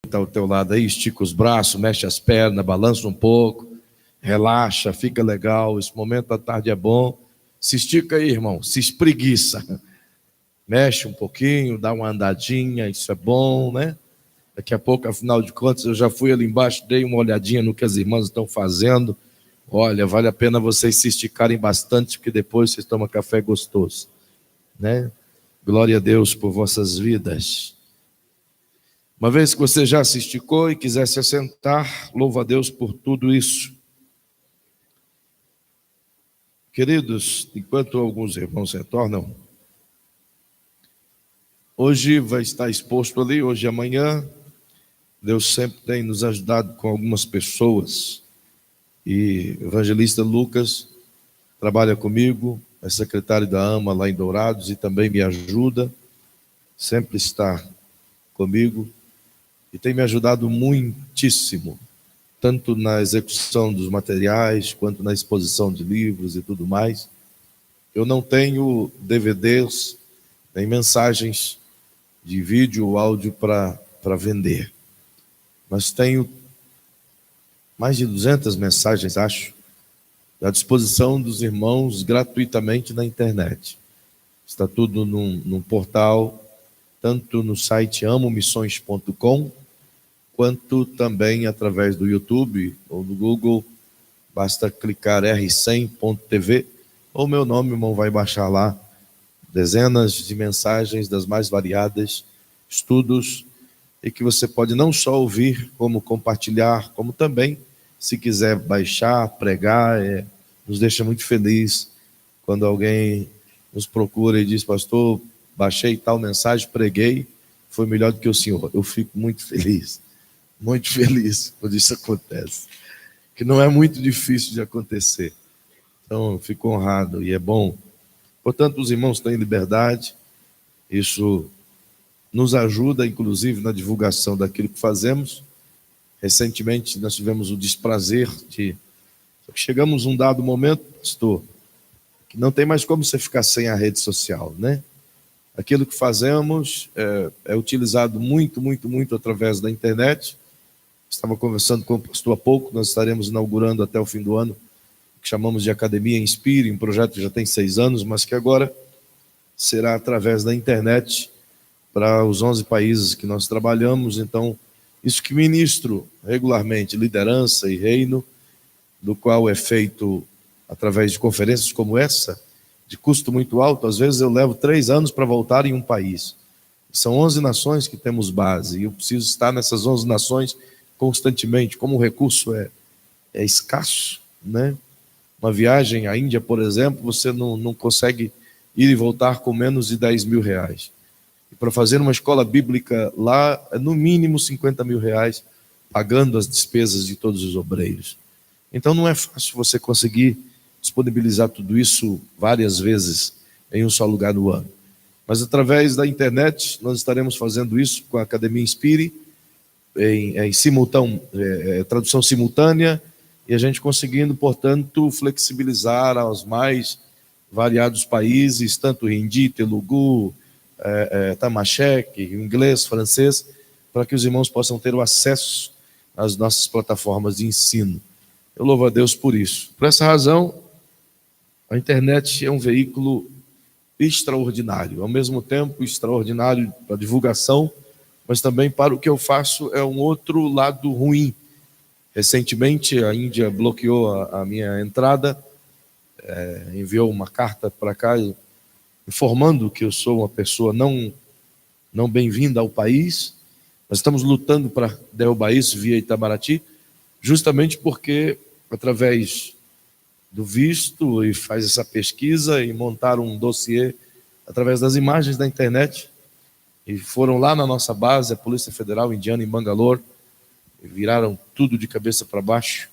Está ao teu lado aí, estica os braços, mexe as pernas, balança um pouco, relaxa, fica legal. Esse momento da tarde é bom. Se estica aí, irmão, se espreguiça. Mexe um pouquinho, dá uma andadinha, isso é bom, né? Daqui a pouco, afinal de contas, eu já fui ali embaixo, dei uma olhadinha no que as irmãs estão fazendo. Olha, vale a pena vocês se esticarem bastante, porque depois vocês tomam café gostoso, né? Glória a Deus por vossas vidas. Uma vez que você já se esticou e quiser se assentar, louva a Deus por tudo isso. Queridos, enquanto alguns irmãos retornam, hoje vai estar exposto ali, hoje e amanhã. Deus sempre tem nos ajudado com algumas pessoas. E o evangelista Lucas trabalha comigo, é secretário da AMA lá em Dourados e também me ajuda, sempre está comigo e tem me ajudado muitíssimo, tanto na execução dos materiais, quanto na exposição de livros e tudo mais. Eu não tenho DVDs, nem mensagens de vídeo ou áudio para vender, mas tenho mais de 200 mensagens, acho, à disposição dos irmãos gratuitamente na internet. Está tudo num portal, tanto no site amomissões.com, quanto também através do YouTube ou do Google. Basta clicar r100.tv, ou meu nome, irmão, vai baixar lá dezenas de mensagens das mais variadas, estudos, e que você pode não só ouvir, como compartilhar, como também, se quiser baixar, pregar. Nos deixa muito feliz quando alguém nos procura e diz: pastor, baixei tal mensagem, preguei, foi melhor do que o senhor. Eu fico muito feliz quando isso acontece, que não é muito difícil de acontecer. Então, eu fico honrado e é bom. Portanto, os irmãos têm liberdade, isso nos ajuda, inclusive, na divulgação daquilo que fazemos. Recentemente, nós tivemos o desprazer de... Chegamos a um dado momento, pastor, que não tem mais como você ficar sem a rede social, né? Aquilo que fazemos é utilizado muito através da internet. Estava conversando com o pastor há pouco, nós estaremos inaugurando até o fim do ano o que chamamos de Academia Inspire, um projeto que já tem 6 anos, mas que agora será através da internet para os 11 países que nós trabalhamos. Então, isso que ministro regularmente, liderança e reino, do qual é feito através de conferências como essa, de custo muito alto. Às vezes eu levo 3 anos para voltar em um país. São 11 nações que temos base, e eu preciso estar nessas 11 nações constantemente. Como o recurso é escasso, né? Uma viagem à Índia, por exemplo, você não consegue ir e voltar com menos de 10 mil reais. E para fazer uma escola bíblica lá, é no mínimo 50 mil reais, pagando as despesas de todos os obreiros. Então não é fácil você conseguir disponibilizar tudo isso várias vezes em um só lugar no ano. Mas através da internet nós estaremos fazendo isso com a Academia Inspire, em tradução simultânea, e a gente conseguindo, portanto, flexibilizar aos mais variados países, tanto hindi, telugu, tamacheque, inglês, francês, para que os irmãos possam ter o acesso às nossas plataformas de ensino. Eu louvo a Deus por isso. Por essa razão, a internet é um veículo extraordinário, ao mesmo tempo extraordinário para a divulgação, mas também para o que eu faço é um outro lado ruim. Recentemente, a Índia bloqueou a minha entrada, enviou uma carta para cá, informando que eu sou uma pessoa não bem-vinda ao país. Nós estamos lutando para derrubar isso via Itamaraty, justamente porque, através do visto, e faz essa pesquisa e montaram um dossiê através das imagens da internet, e foram lá na nossa base, a Polícia Federal Indiana em Bangalore, e viraram tudo de cabeça para baixo,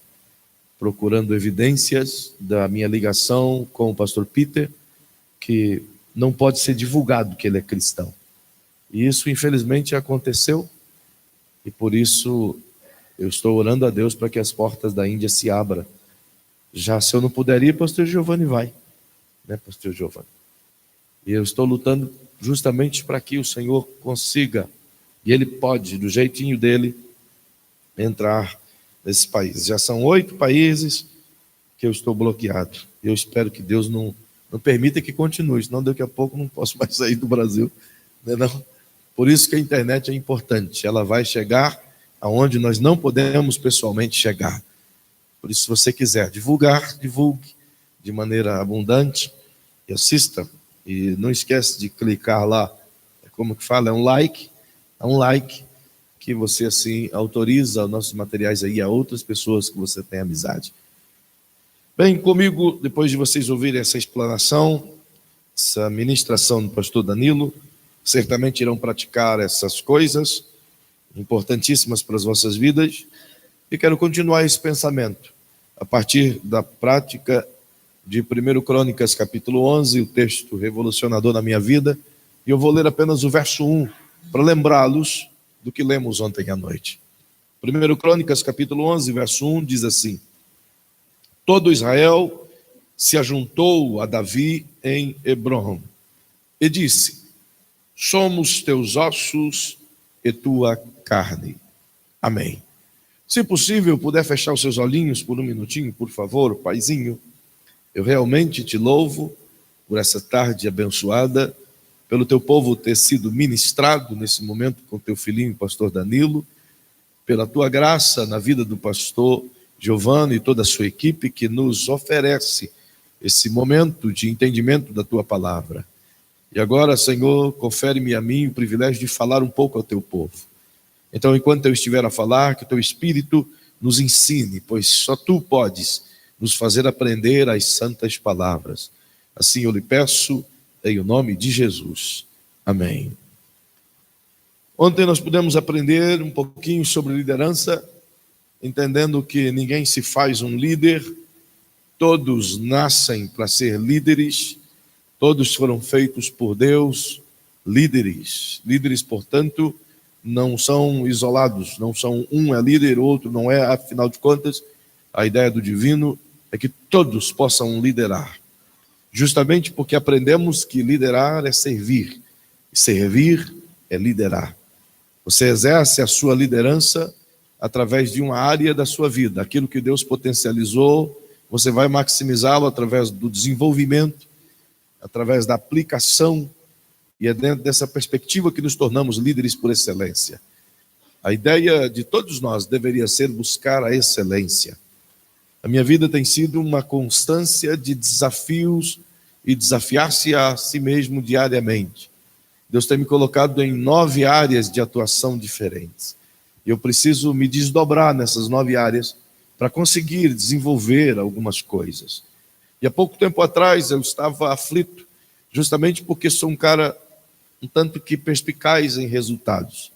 procurando evidências da minha ligação com o pastor Peter, que não pode ser divulgado que ele é cristão. E isso, infelizmente, aconteceu, e por isso eu estou orando a Deus para que as portas da Índia se abram. Já se eu não puder ir, pastor Giovanni vai, né, pastor Giovanni? E eu estou lutando justamente para que o Senhor consiga E ele pode, do jeitinho dele, entrar nesses países. Já são 8 países que eu estou bloqueado. Eu espero que Deus não permita que continue, senão daqui a pouco não posso mais sair do Brasil. Não. Por isso que a internet é importante. Ela vai chegar aonde nós não podemos pessoalmente chegar. Por isso, se você quiser divulgar, divulgue de maneira abundante e assista. E não esquece de clicar lá, como que fala? É um like que você assim autoriza os nossos materiais aí a outras pessoas que você tem amizade. Bem, comigo, depois de vocês ouvirem essa explanação, essa ministração do pastor Danilo, certamente irão praticar essas coisas importantíssimas para as vossas vidas. E quero continuar esse pensamento a partir da prática de 1 Crônicas, capítulo 11, o texto revolucionador na minha vida. E eu vou ler apenas o verso 1, para lembrá-los do que lemos ontem à noite. 1 Crônicas, capítulo 11, verso 1, diz assim: todo Israel se ajuntou a Davi em Hebrom e disse: somos teus ossos e tua carne. Amém. Se possível, puder fechar os seus olhinhos por um minutinho, por favor, paizinho. Eu realmente te louvo por essa tarde abençoada, pelo teu povo ter sido ministrado nesse momento com teu filhinho, pastor Danilo, pela tua graça na vida do pastor Giovanni e toda a sua equipe que nos oferece esse momento de entendimento da tua palavra. E agora, Senhor, confere-me a mim o privilégio de falar um pouco ao teu povo. Então, enquanto eu estiver a falar, que o teu Espírito nos ensine, pois só tu podes nos fazer aprender as santas palavras. Assim eu lhe peço, em o nome de Jesus. Amém. Ontem nós pudemos aprender um pouquinho sobre liderança, entendendo que ninguém se faz um líder, todos nascem para ser líderes, todos foram feitos por Deus, líderes. Líderes, portanto, não são isolados, não são um é líder, outro não é, afinal de contas, a ideia do divino é que todos possam liderar. Justamente porque aprendemos que liderar é servir, e servir é liderar. Você exerce a sua liderança através de uma área da sua vida. Aquilo que Deus potencializou, você vai maximizá-lo através do desenvolvimento, através da aplicação, e é dentro dessa perspectiva que nos tornamos líderes por excelência. A ideia de todos nós deveria ser buscar a excelência. A minha vida tem sido uma constância de desafios e desafiar-se a si mesmo diariamente. Deus tem me colocado em 9 áreas de atuação diferentes. E eu preciso me desdobrar nessas 9 áreas para conseguir desenvolver algumas coisas. E há pouco tempo atrás eu estava aflito, justamente porque sou um cara um tanto que perspicaz em resultados.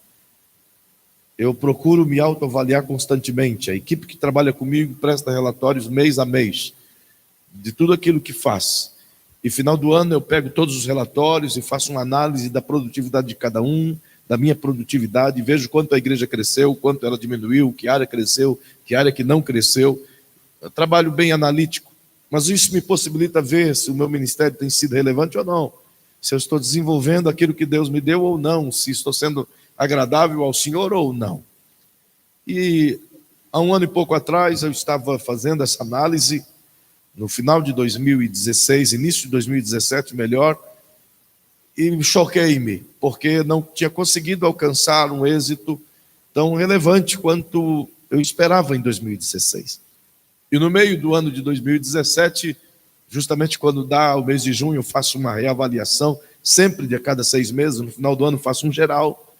Eu procuro me autoavaliar constantemente. A equipe que trabalha comigo presta relatórios mês a mês de tudo aquilo que faz. E final do ano eu pego todos os relatórios e faço uma análise da produtividade de cada um, da minha produtividade, vejo quanto a igreja cresceu, quanto ela diminuiu, que área cresceu, que área que não cresceu. Eu trabalho bem analítico, mas isso me possibilita ver se o meu ministério tem sido relevante ou não, se eu estou desenvolvendo aquilo que Deus me deu ou não, se estou sendo agradável ao Senhor ou não. E há um ano e pouco atrás eu estava fazendo essa análise, no final de 2016, início de 2017, melhor, e choquei-me, porque não tinha conseguido alcançar um êxito tão relevante quanto eu esperava em 2016. E no meio do ano de 2017, justamente quando dá o mês de junho, eu faço uma reavaliação, sempre de a cada 6 meses, no final do ano faço um geral.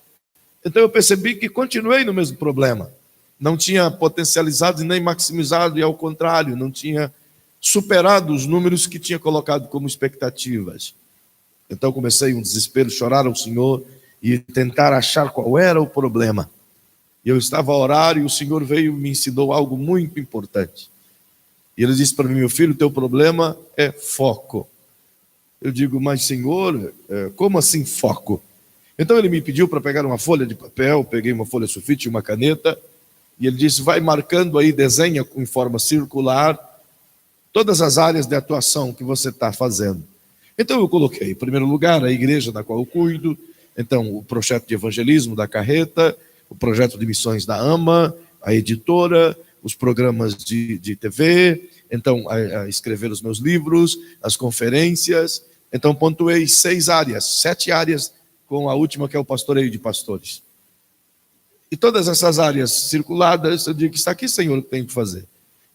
Então eu percebi que continuei no mesmo problema. Não tinha potencializado e nem maximizado, e ao contrário, não tinha superado os números que tinha colocado como expectativas. Então comecei um desespero, chorar ao Senhor e tentar achar qual era o problema. E eu estava a orar e o Senhor veio e me ensinou algo muito importante. E ele disse para mim: meu filho, o teu problema é foco. Eu digo: mas Senhor, como assim foco? Então ele me pediu para pegar uma folha de papel, peguei uma folha sulfite e uma caneta, e ele disse: vai marcando aí, desenha em forma circular todas as áreas de atuação que você está fazendo. Então eu coloquei, em primeiro lugar, a igreja da qual eu cuido, Então, o projeto de evangelismo da Carreta, o projeto de missões da AMA, a editora, os programas de TV, então, a escrever os meus livros, as conferências. Então, pontuei 7 áreas, com a última que é o pastoreio de pastores. E todas essas áreas circuladas, eu digo, está aqui, Senhor, o que tenho que fazer?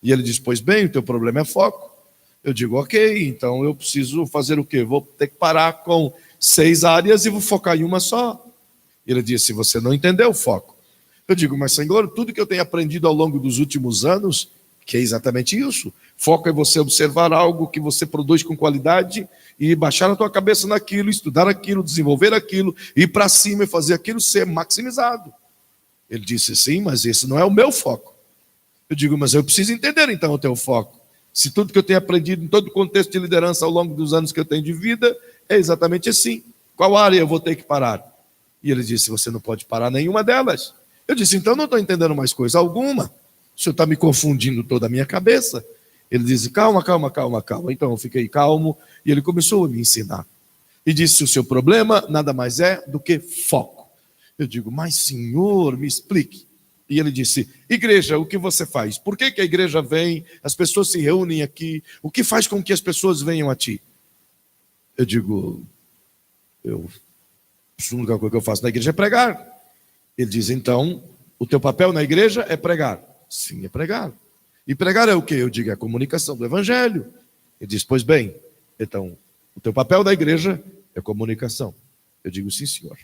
E ele diz, pois bem, o teu problema é foco. Eu digo, ok, então eu preciso fazer o quê? Vou ter que parar com 6 áreas e vou focar em uma só. E ele disse, você não entendeu o foco. Eu digo, mas Senhor, tudo que eu tenho aprendido ao longo dos últimos anos, que é exatamente isso. Foco é você observar algo que você produz com qualidade e baixar a tua cabeça naquilo, estudar aquilo, desenvolver aquilo, ir para cima e fazer aquilo ser maximizado. Ele disse, sim, mas esse não é o meu foco. Eu digo, mas eu preciso entender então o teu foco. Se tudo que eu tenho aprendido em todo o contexto de liderança ao longo dos anos que eu tenho de vida, é exatamente assim. Qual área eu vou ter que parar? E ele disse, você não pode parar nenhuma delas. Eu disse, então não estou entendendo mais coisa alguma. O senhor está me confundindo toda a minha cabeça. Ele disse, calma. Então eu fiquei calmo e ele começou a me ensinar. E disse, o seu problema nada mais é do que foco. Eu digo, mas Senhor, me explique. E ele disse, igreja, o que você faz? Por que a igreja vem? As pessoas se reúnem aqui. O que faz com que as pessoas venham a ti? Eu digo, a única coisa que eu faço na igreja é pregar. Ele diz, então, o teu papel na igreja é pregar. Sim, é pregar. E pregar é o quê? Eu digo, é a comunicação do evangelho. Ele diz, pois bem, então, o teu papel da igreja é comunicação. Eu digo, sim, senhor.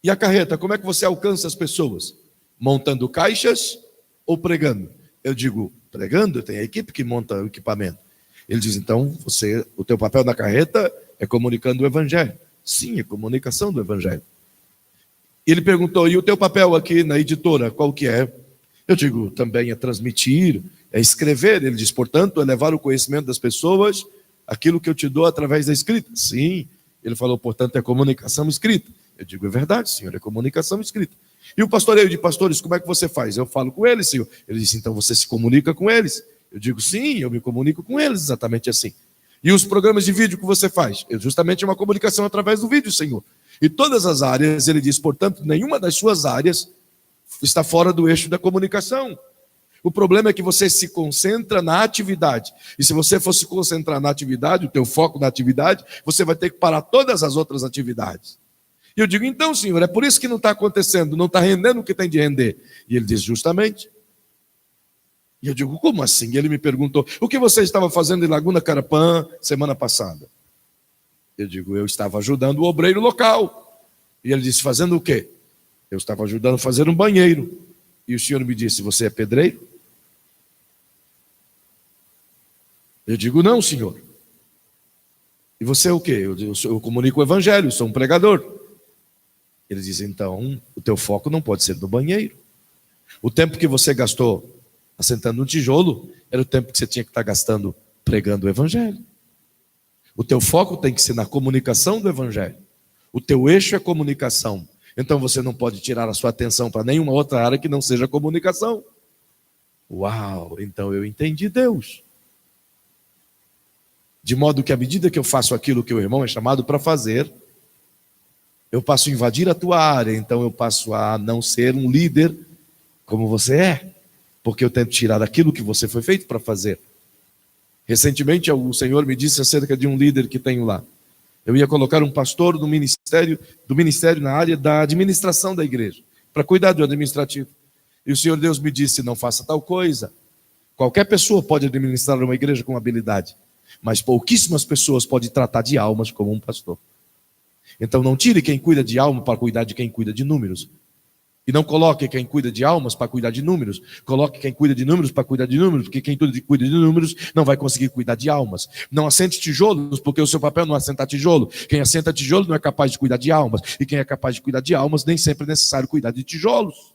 E a carreta, como é que você alcança as pessoas? Montando caixas ou pregando? Eu digo, pregando, tem a equipe que monta o equipamento. Ele diz, então, o teu papel na carreta é comunicando o evangelho. Sim, é comunicação do evangelho. Ele perguntou, e o teu papel aqui na editora, qual que é? Eu digo, também é transmitir, é escrever. Ele diz, portanto, é levar o conhecimento das pessoas, aquilo que eu te dou através da escrita. Sim, ele falou, portanto, é comunicação escrita. Eu digo, é verdade, senhor, é comunicação escrita. E o pastoreio de pastores, como é que você faz? Eu falo com eles, senhor. Ele disse, então você se comunica com eles? Eu digo, sim, eu me comunico com eles, exatamente assim. E os programas de vídeo que você faz? Justamente uma comunicação através do vídeo, senhor. E todas as áreas, ele diz, portanto, nenhuma das suas áreas está fora do eixo da comunicação. O problema é que você se concentra na atividade. E se você for se concentrar na atividade, o teu foco na atividade, você vai ter que parar todas as outras atividades. E eu digo, então, senhor, é por isso que não está acontecendo, não está rendendo o que tem de render. E ele diz, justamente. E eu digo, como assim? E ele me perguntou, o que você estava fazendo em Laguna Carapã semana passada? Eu digo, eu estava ajudando o obreiro local. E ele disse, fazendo o quê? Eu estava ajudando a fazer um banheiro. E o senhor me disse, você é pedreiro? Eu digo, não, senhor. E você é o quê? Eu comunico o evangelho, sou um pregador. Ele diz, então, o teu foco não pode ser no banheiro. O tempo que você gastou assentando um tijolo, era o tempo que você tinha que estar gastando pregando o evangelho. O teu foco tem que ser na comunicação do evangelho. O teu eixo é comunicação. Então você não pode tirar a sua atenção para nenhuma outra área que não seja comunicação. Uau, então eu entendi Deus. De modo que à medida que eu faço aquilo que o irmão é chamado para fazer, eu passo a invadir a tua área, então eu passo a não ser um líder como você é, porque eu tento tirar aquilo que você foi feito para fazer. Recentemente o Senhor me disse acerca de um líder que tenho lá. Eu ia colocar um pastor do ministério na área da administração da igreja, para cuidar do administrativo. E o Senhor Deus me disse, não faça tal coisa. Qualquer pessoa pode administrar uma igreja com habilidade, mas pouquíssimas pessoas podem tratar de almas como um pastor. Então não tire quem cuida de alma para cuidar de quem cuida de números. E não coloque quem cuida de almas para cuidar de números. Coloque quem cuida de números para cuidar de números, porque quem cuida de números não vai conseguir cuidar de almas. Não assente tijolos, porque o seu papel não é assentar tijolo. Quem assenta tijolo não é capaz de cuidar de almas. E quem é capaz de cuidar de almas, nem sempre é necessário cuidar de tijolos.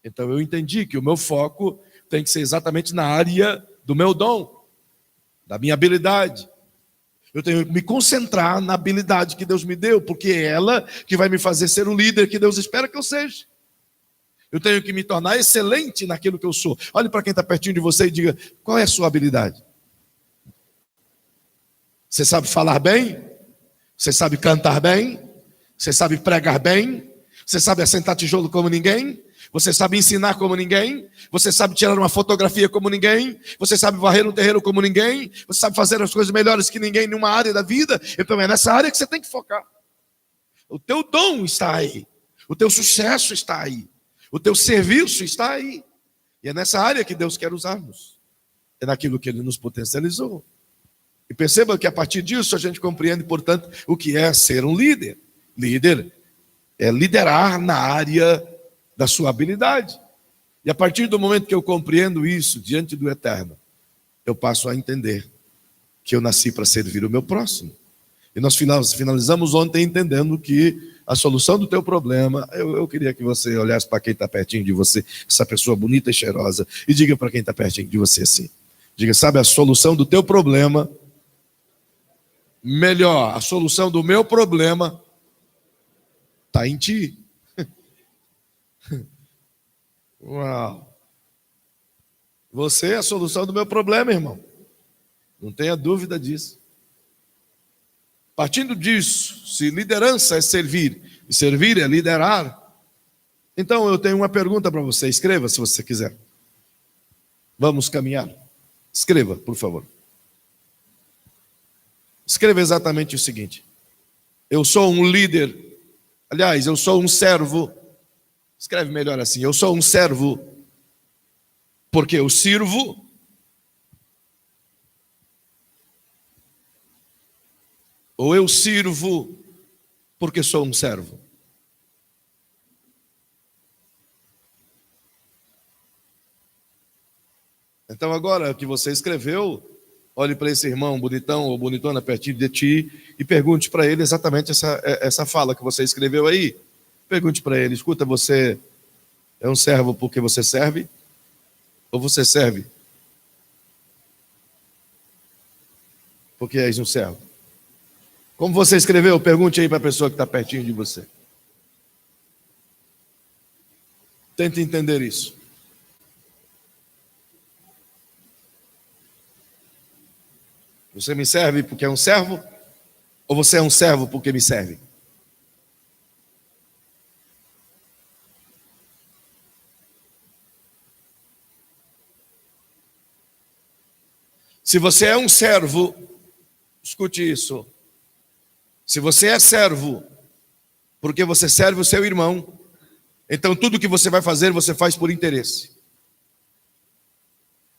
Então eu entendi que o meu foco tem que ser exatamente na área do meu dom, da minha habilidade. Eu tenho que me concentrar na habilidade que Deus me deu, porque é ela que vai me fazer ser o líder que Deus espera que eu seja. Eu tenho que me tornar excelente naquilo que eu sou. Olhe para quem está pertinho de você e diga, qual é a sua habilidade? Você sabe falar bem? Você sabe cantar bem? Você sabe pregar bem? Você sabe assentar tijolo como ninguém? Você sabe ensinar como ninguém? Você sabe tirar uma fotografia como ninguém? Você sabe varrer um terreiro como ninguém? Você sabe fazer as coisas melhores que ninguém em uma área da vida? Então é nessa área que você tem que focar. O teu dom está aí. O teu sucesso está aí. O teu serviço está aí. E é nessa área que Deus quer usar-nos. É naquilo que Ele nos potencializou. E perceba que a partir disso a gente compreende, portanto, o que é ser um líder. Líder é liderar na área da sua habilidade. E a partir do momento que eu compreendo isso diante do Eterno, eu passo a entender que eu nasci para servir o meu próximo. E nós finalizamos ontem entendendo que a solução do teu problema, eu queria que você olhasse para quem está pertinho de você, essa pessoa bonita e cheirosa, e diga para quem está pertinho de você assim. Diga, sabe, a solução do teu problema, melhor, a solução do meu problema está em ti. Uau! Você é a solução do meu problema, irmão. Não tenha dúvida disso. Partindo disso, se liderança é servir, e servir é liderar, então eu tenho uma pergunta para você. Escreva se você quiser. Vamos caminhar. Escreva, por favor. Escreva exatamente o seguinte: eu sou um líder, aliás, eu sou um servo. Escreve melhor assim: eu sou um servo porque eu sirvo. Ou eu sirvo porque sou um servo? Então agora que você escreveu, olhe para esse irmão bonitão ou bonitona pertinho de ti e pergunte para ele exatamente essa fala que você escreveu aí. Pergunte para ele: escuta, você é um servo porque você serve? Ou você serve porque és um servo? Como você escreveu? Pergunte aí para a pessoa que está pertinho de você. Tente entender isso. Você me serve porque é um servo? Ou você é um servo porque me serve? Se você é um servo, escute isso. Se você é servo porque você serve o seu irmão, então tudo que você vai fazer, você faz por interesse.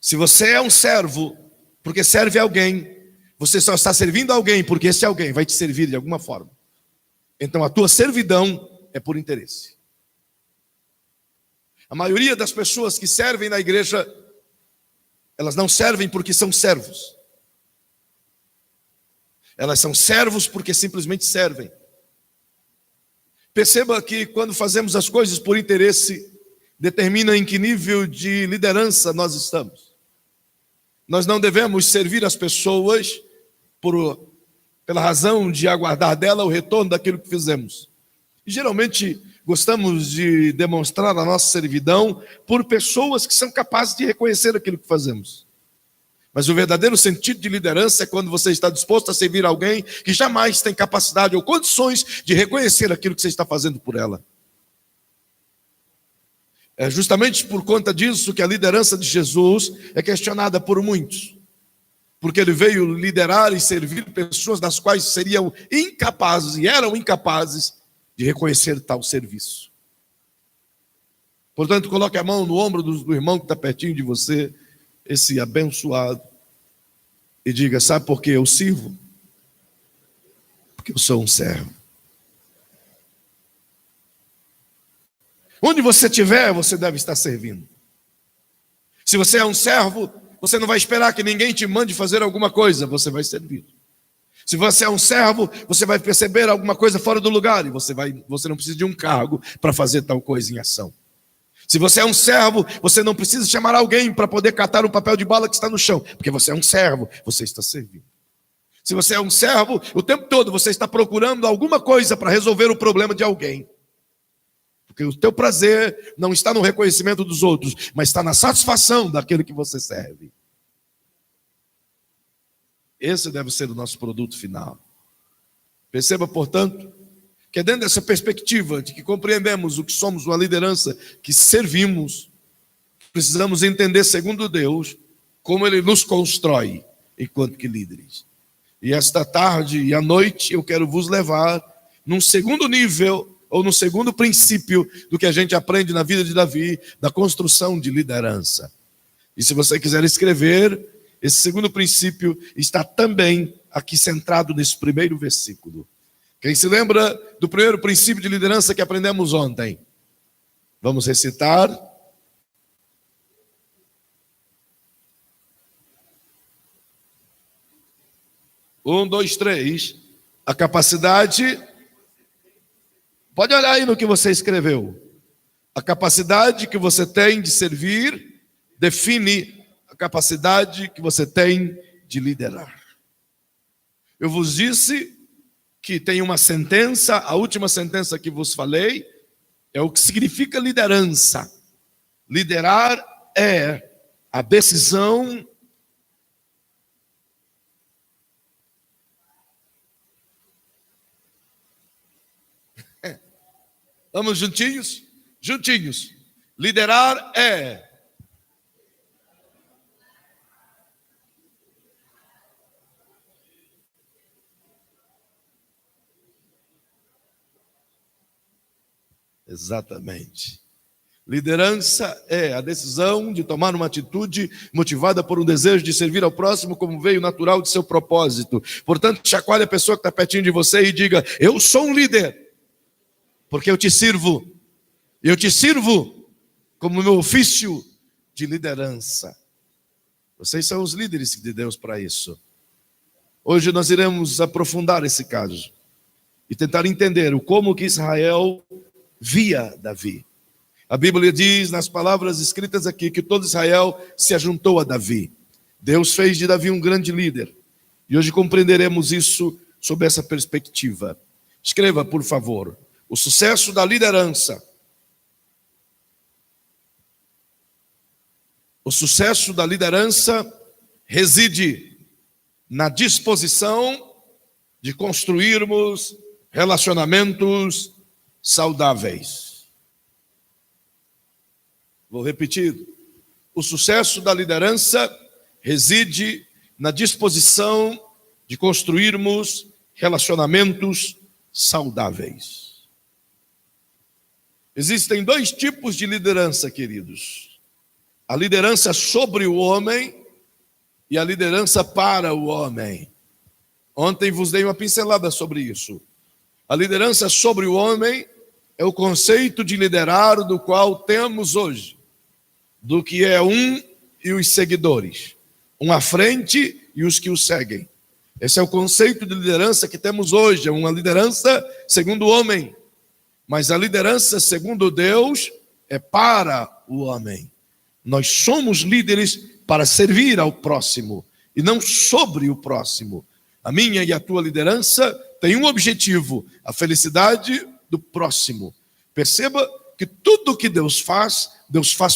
Se você é um servo porque serve alguém, você só está servindo alguém porque esse alguém vai te servir de alguma forma. Então a tua servidão é por interesse. A maioria das pessoas que servem na igreja, elas não servem porque são servos. Elas são servos porque simplesmente servem. Perceba que quando fazemos as coisas por interesse, determina em que nível de liderança nós estamos. Nós não devemos servir as pessoas pela razão de aguardar dela o retorno daquilo que fizemos. E geralmente gostamos de demonstrar a nossa servidão por pessoas que são capazes de reconhecer aquilo que fazemos. Mas o verdadeiro sentido de liderança é quando você está disposto a servir alguém que jamais tem capacidade ou condições de reconhecer aquilo que você está fazendo por ela. É justamente por conta disso que a liderança de Jesus é questionada por muitos. Porque ele veio liderar e servir pessoas das quais seriam incapazes e eram incapazes de reconhecer tal serviço. Portanto, coloque a mão no ombro do irmão que está pertinho de você, esse abençoado, e diga: sabe por que eu sirvo? Porque eu sou um servo. Onde você estiver, você deve estar servindo. Se você é um servo, você não vai esperar que ninguém te mande fazer alguma coisa, você vai servir. Se você é um servo, você vai perceber alguma coisa fora do lugar e você não precisa de um cargo para fazer tal coisa em ação. Se você é um servo, você não precisa chamar alguém para poder catar um papel de bala que está no chão, porque você é um servo, você está servindo. Se você é um servo, o tempo todo você está procurando alguma coisa para resolver o problema de alguém. Porque o teu prazer não está no reconhecimento dos outros, mas está na satisfação daquele que você serve. Esse deve ser o nosso produto final. Perceba, portanto, que é dentro dessa perspectiva de que compreendemos o que somos uma liderança, que servimos, precisamos entender, segundo Deus, como Ele nos constrói enquanto que líderes. E esta tarde e à noite eu quero vos levar num segundo nível, ou no segundo princípio do que a gente aprende na vida de Davi, da construção de liderança. E se você quiser escrever, esse segundo princípio está também aqui centrado nesse primeiro versículo. Quem se lembra do primeiro princípio de liderança que aprendemos ontem? Vamos recitar. Um, dois, três. A capacidade. Pode olhar aí no que você escreveu. A capacidade que você tem de servir define a capacidade que você tem de liderar. Eu vos disse que tem uma sentença, a última sentença que vos falei, é o que significa liderança. Liderar é a decisão Vamos juntinhos? Juntinhos. Liderar é exatamente. Liderança é a decisão de tomar uma atitude motivada por um desejo de servir ao próximo como veio natural de seu propósito. Portanto, chacoalhe a pessoa que está pertinho de você e diga: eu sou um líder, porque eu te sirvo. Eu te sirvo como meu ofício de liderança. Vocês são os líderes de Deus para isso. Hoje nós iremos aprofundar esse caso e tentar entender o como que Israel via Davi. A Bíblia diz nas palavras escritas aqui que todo Israel se ajuntou a Davi. Deus fez de Davi um grande líder. E hoje compreenderemos isso sob essa perspectiva. Escreva, por favor, o sucesso da liderança. O sucesso da liderança reside na disposição de construirmos relacionamentos saudáveis. Vou repetir. O sucesso da liderança reside na disposição de construirmos relacionamentos saudáveis. Existem dois tipos de liderança, queridos. A liderança sobre o homem e a liderança para o homem. Ontem vos dei uma pincelada sobre isso. A liderança sobre o homem é o conceito de liderar do qual temos hoje, do que é um e os seguidores, um à frente e os que o seguem. Esse é o conceito de liderança que temos hoje, é uma liderança segundo o homem, mas a liderança segundo Deus é para o homem. Nós somos líderes para servir ao próximo e não sobre o próximo. A minha e a tua liderança tem um objetivo: a felicidade do próximo. Perceba que tudo que Deus faz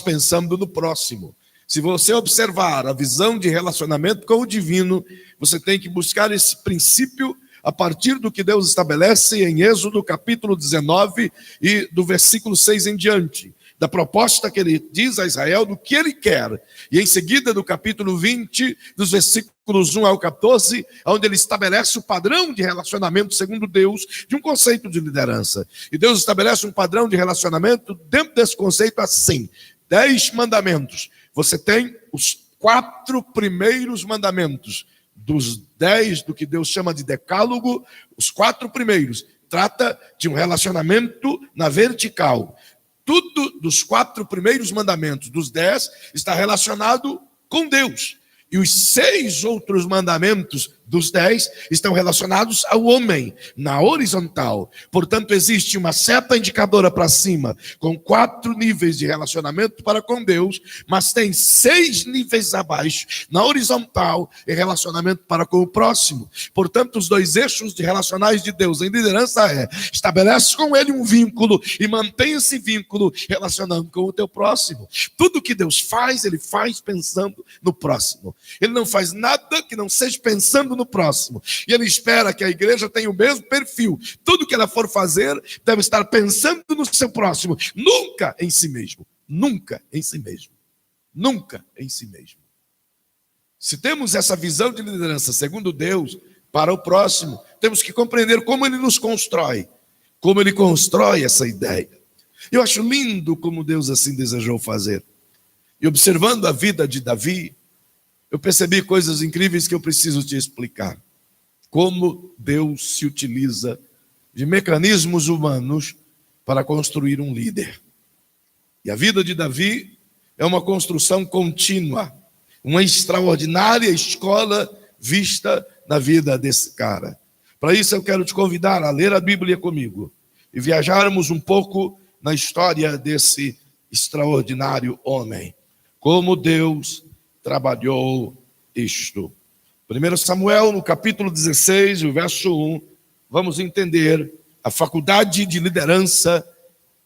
pensando no próximo. Se você observar a visão de relacionamento com o divino, você tem que buscar esse princípio a partir do que Deus estabelece em Êxodo capítulo 19 e do versículo 6 em diante. Da proposta que ele diz a Israel, do que ele quer. E em seguida do capítulo 20, dos versículos 1 ao 14, onde ele estabelece o padrão de relacionamento segundo Deus, de um conceito de liderança. E Deus estabelece um padrão de relacionamento dentro desse conceito assim: 10 mandamentos. Você tem os 4 primeiros mandamentos. Dos 10 do que Deus chama de decálogo, os 4 primeiros trata de um relacionamento na vertical. Tudo dos 4 primeiros mandamentos, dos 10, está relacionado com Deus. E os 6 outros mandamentos dos 10 estão relacionados ao homem, na horizontal. Portanto, existe uma seta indicadora para cima, com 4 níveis de relacionamento para com Deus, mas tem 6 níveis abaixo, na horizontal, em relacionamento para com o próximo. Portanto, os 2 eixos de relacionais de Deus em liderança estabelece com ele um vínculo e mantém esse vínculo relacionando com o teu próximo. Tudo que Deus faz, ele faz pensando no próximo. Ele não faz nada que não seja pensando no próximo. E ele espera que a igreja tenha o mesmo perfil. Tudo que ela for fazer deve estar pensando no seu próximo, nunca em si mesmo. Nunca em si mesmo. Nunca em si mesmo. Se temos essa visão de liderança segundo Deus para o próximo, temos que compreender como ele nos constrói, como ele constrói essa ideia. Eu acho lindo como Deus assim desejou fazer. E observando a vida de Davi, eu percebi coisas incríveis que eu preciso te explicar. Como Deus se utiliza de mecanismos humanos para construir um líder. E a vida de Davi é uma construção contínua, uma extraordinária escola vista na vida desse cara. Para isso eu quero te convidar a ler a Bíblia comigo e viajarmos um pouco na história desse extraordinário homem. Como Deus trabalhou isto. 1 Samuel, no capítulo 16, o verso 1, vamos entender a faculdade de liderança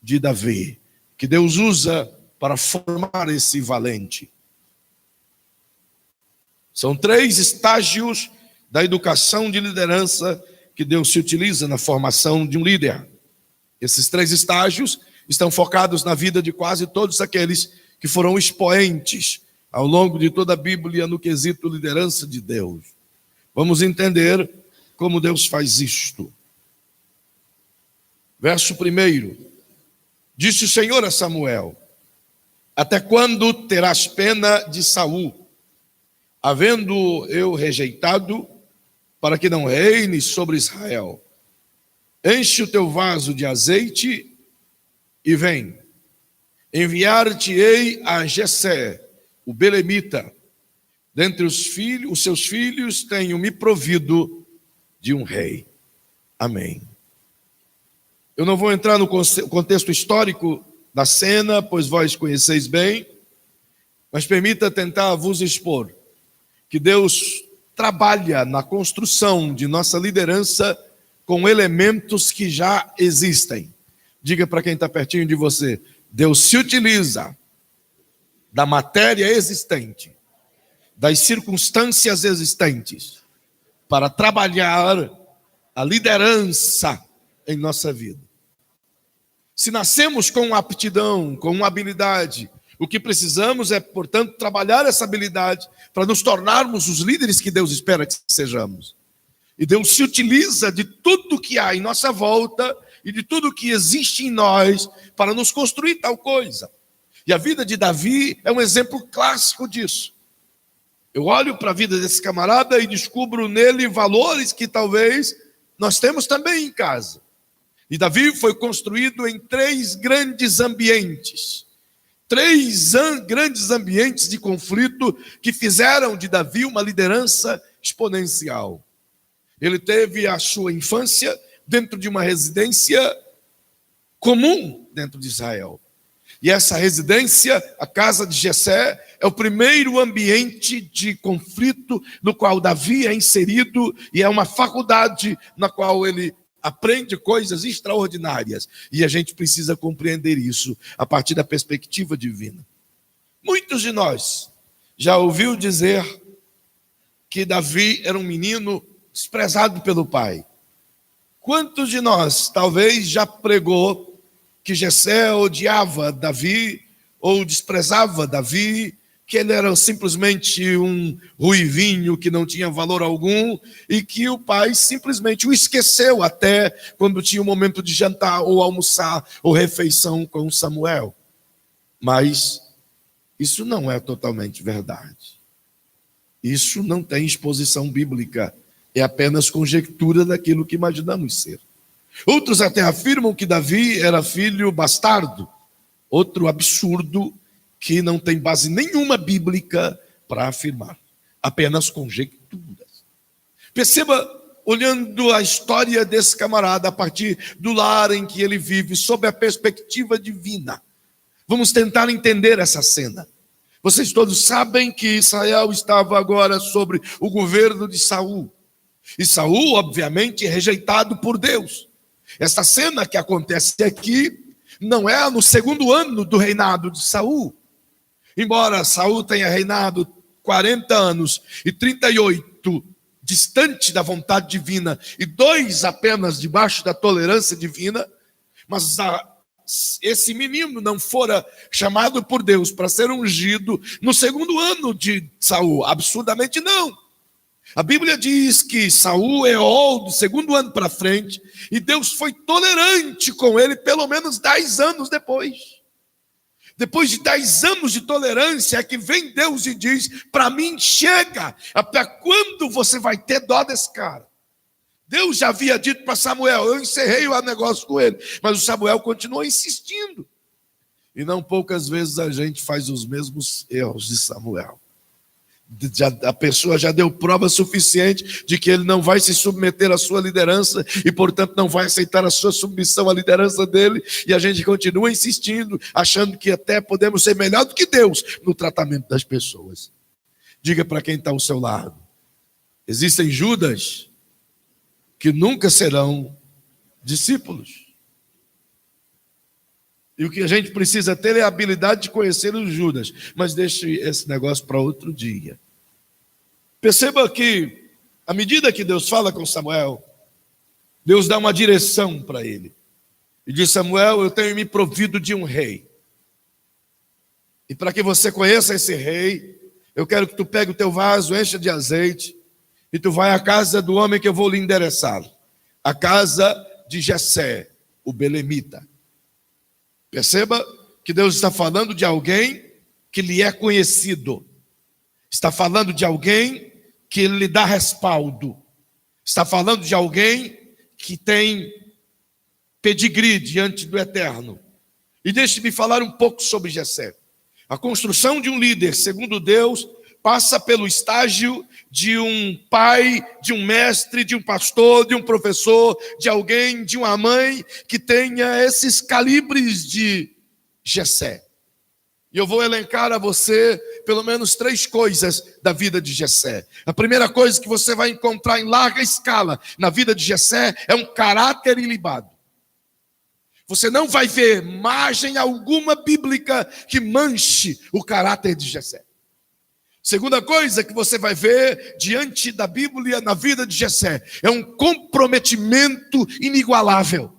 de Davi, que Deus usa para formar esse valente. São 3 estágios da educação de liderança que Deus se utiliza na formação de um líder. Esses 3 estágios estão focados na vida de quase todos aqueles que foram expoentes ao longo de toda a Bíblia no quesito liderança de Deus. Vamos entender como Deus faz isto. Verso 1. Disse o Senhor a Samuel: até quando terás pena de Saul, havendo eu rejeitado, para que não reine sobre Israel? Enche o teu vaso de azeite e vem. Enviar-te-ei a Jessé, o belemita. Dentre os seus filhos tenho me provido de um rei. Amém. Eu não vou entrar no contexto histórico da cena, pois vós conheceis bem, mas permita tentar vos expor que Deus trabalha na construção de nossa liderança com elementos que já existem. Diga para quem está pertinho de você: Deus se utiliza da matéria existente, das circunstâncias existentes, para trabalhar a liderança em nossa vida. Se nascemos com aptidão, com uma habilidade, o que precisamos é, portanto, trabalhar essa habilidade para nos tornarmos os líderes que Deus espera que sejamos. E Deus se utiliza de tudo que há em nossa volta e de tudo que existe em nós para nos construir tal coisa. E a vida de Davi é um exemplo clássico disso. Eu olho para a vida desse camarada e descubro nele valores que talvez nós temos também em casa. E Davi foi construído em 3 grandes ambientes. 3 grandes ambientes de conflito que fizeram de Davi uma liderança exponencial. Ele teve a sua infância dentro de uma residência comum dentro de Israel. E essa residência, a casa de Jessé, é o primeiro ambiente de conflito no qual Davi é inserido, e é uma faculdade na qual ele aprende coisas extraordinárias. E a gente precisa compreender isso a partir da perspectiva divina. Muitos de nós já ouviu dizer que Davi era um menino desprezado pelo pai. Quantos de nós talvez já pregou que Jessé odiava Davi ou desprezava Davi, que ele era simplesmente um ruivinho que não tinha valor algum e que o pai simplesmente o esqueceu até quando tinha o momento de jantar ou almoçar ou refeição com Samuel? Mas isso não é totalmente verdade. Isso não tem exposição bíblica. É apenas conjectura daquilo que imaginamos ser. Outros até afirmam que Davi era filho bastardo. Outro absurdo que não tem base nenhuma bíblica para afirmar. Apenas conjecturas. Perceba, olhando a história desse camarada a partir do lar em que ele vive, sob a perspectiva divina. Vamos tentar entender essa cena. Vocês todos sabem que Israel estava agora sobre o governo de Saul. E Saul, obviamente, é rejeitado por Deus. Esta cena que acontece aqui não é no 2º ano do reinado de Saul. Embora Saul tenha reinado 40 anos e 38 distante da vontade divina e 2 apenas debaixo da tolerância divina, mas esse menino não fora chamado por Deus para ser ungido no 2º ano de Saul. Absurdamente não. A Bíblia diz que Saul errou do 2º ano para frente e Deus foi tolerante com ele pelo menos 10 anos depois. Depois de 10 anos de tolerância é que vem Deus e diz: para mim chega, até quando você vai ter dó desse cara? Deus já havia dito para Samuel, eu encerrei o negócio com ele, mas o Samuel continuou insistindo. E não poucas vezes a gente faz os mesmos erros de Samuel. A pessoa já deu prova suficiente de que ele não vai se submeter à sua liderança e, portanto, não vai aceitar a sua submissão à liderança dele, e a gente continua insistindo, achando que até podemos ser melhor do que Deus no tratamento das pessoas. Diga para quem está ao seu lado: existem Judas que nunca serão discípulos. E o que a gente precisa ter é a habilidade de conhecer os Judas. Mas deixe esse negócio para outro dia. Perceba que, à medida que Deus fala com Samuel, Deus dá uma direção para ele. E diz: Samuel, eu tenho me provido de um rei. E para que você conheça esse rei, eu quero que tu pegue o teu vaso, encha de azeite, e tu vai à casa do homem que eu vou lhe endereçar. A casa de Jessé, o belemita. Perceba que Deus está falando de alguém que lhe é conhecido. Está falando de alguém que lhe dá respaldo. Está falando de alguém que tem pedigree diante do Eterno. E deixe-me falar um pouco sobre Jessé. A construção de um líder, segundo Deus, passa pelo estágio de um pai, de um mestre, de um pastor, de um professor, de alguém, de uma mãe que tenha esses calibres de Jessé. E eu vou elencar a você pelo menos 3 coisas da vida de Jessé. A primeira coisa que você vai encontrar em larga escala na vida de Jessé é um caráter ilibado. Você não vai ver margem alguma bíblica que manche o caráter de Jessé. Segunda coisa que você vai ver diante da Bíblia na vida de Jessé é um comprometimento inigualável.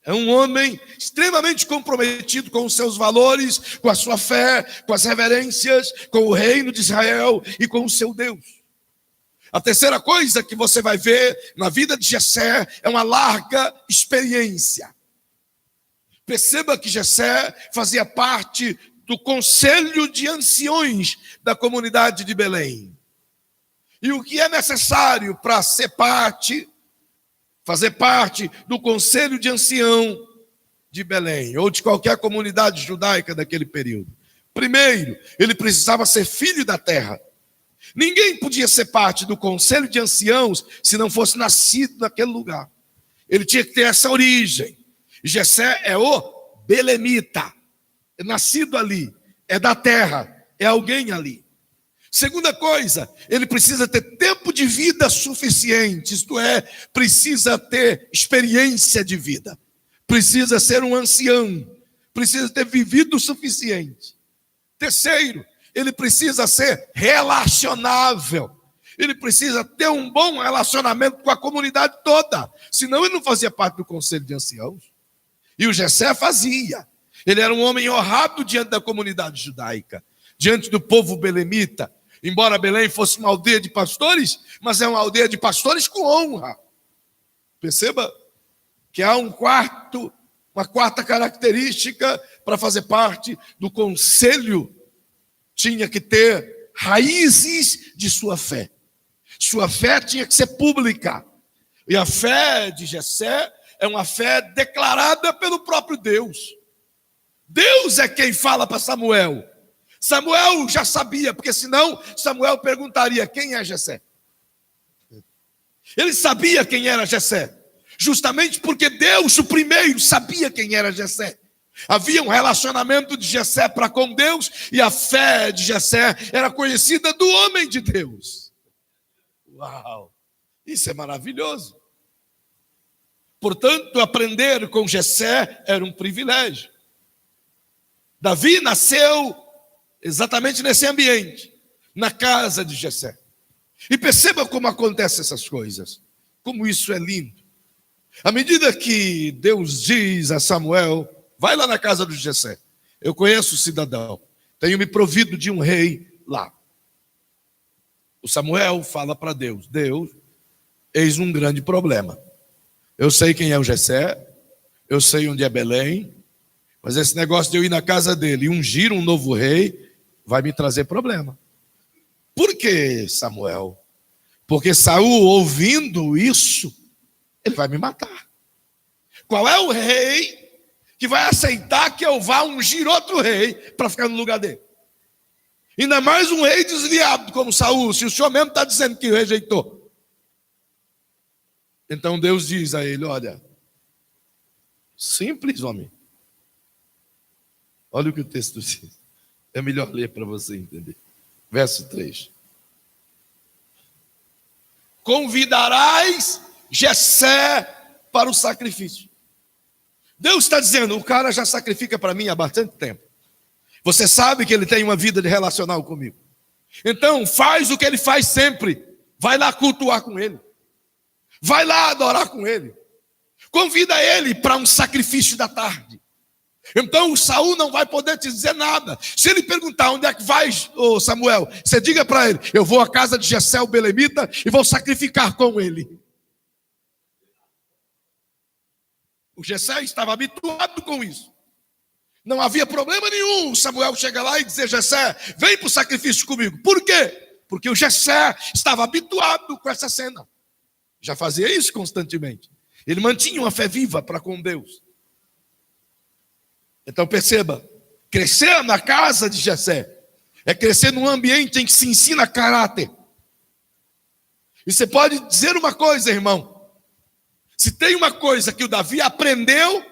É um homem extremamente comprometido com os seus valores, com a sua fé, com as reverências, com o reino de Israel e com o seu Deus. A terceira coisa que você vai ver na vida de Jessé é uma larga experiência. Perceba que Jessé fazia parte do conselho de anciões da comunidade de Belém. E o que é necessário para fazer parte do conselho de ancião de Belém, ou de qualquer comunidade judaica daquele período? Primeiro, ele precisava ser filho da terra. Ninguém podia ser parte do conselho de anciãos se não fosse nascido naquele lugar. Ele tinha que ter essa origem. Jessé é o belemita. É nascido ali, é da terra, é alguém ali. Segunda coisa, ele precisa ter tempo de vida suficiente, isto é, precisa ter experiência de vida, precisa ser um ancião, precisa ter vivido o suficiente. Terceiro, ele precisa ser relacionável, ele precisa ter um bom relacionamento com a comunidade toda, senão ele não fazia parte do conselho de anciãos. E o Jessé fazia. Ele era um homem honrado diante da comunidade judaica, diante do povo belemita. Embora Belém fosse uma aldeia de pastores, mas é uma aldeia de pastores com honra. Perceba que há uma quarta característica para fazer parte do conselho. Tinha que ter raízes de sua fé. Sua fé tinha que ser pública. E a fé de Jessé é uma fé declarada pelo próprio Deus. Deus é quem fala para Samuel. Samuel já sabia, porque senão Samuel perguntaria: quem é Jessé? Ele sabia quem era Jessé, justamente porque Deus, o primeiro, sabia quem era Jessé. Havia um relacionamento de Jessé para com Deus, e a fé de Jessé era conhecida do homem de Deus. Uau! Isso é maravilhoso. Portanto, aprender com Jessé era um privilégio. Davi nasceu exatamente nesse ambiente, na casa de Jessé. E perceba como acontecem essas coisas, como isso é lindo. À medida que Deus diz a Samuel, vai lá na casa do Jessé. Eu conheço o cidadão, tenho me provido de um rei lá. O Samuel fala para Deus, Deus, eis um grande problema. Eu sei quem é o Jessé, eu sei onde é Belém, mas esse negócio de eu ir na casa dele e ungir um novo rei vai me trazer problema. Por que, Samuel? Porque Saul, ouvindo isso, ele vai me matar. Qual é o rei que vai aceitar que eu vá ungir outro rei para ficar no lugar dele? Ainda mais um rei desviado como Saul, se o senhor mesmo está dizendo que o rejeitou. Então Deus diz a ele, olha, simples, homem. Olha o que o texto diz. É melhor ler para você entender. Verso 3. Convidarás Jessé para o sacrifício. Deus está dizendo, o cara já sacrifica para mim há bastante tempo. Você sabe que ele tem uma vida de relacional comigo. Então faz o que ele faz sempre. Vai lá cultuar com ele. Vai lá adorar com ele. Convida ele para um sacrifício da tarde. Então o Saul não vai poder te dizer nada. Se ele perguntar onde é que vai, ô Samuel, você diga para ele, eu vou à casa de Jessé o belemita e vou sacrificar com ele. O Jessé estava habituado com isso. Não havia problema nenhum Samuel chegar lá e dizer, Jessé, vem para o sacrifício comigo. Por quê? Porque o Jessé estava habituado com essa cena. Já fazia isso constantemente. Ele mantinha uma fé viva para com Deus. Então perceba, crescer na casa de Jessé é crescer num ambiente em que se ensina caráter. E você pode dizer uma coisa, irmão. Se tem uma coisa que o Davi aprendeu,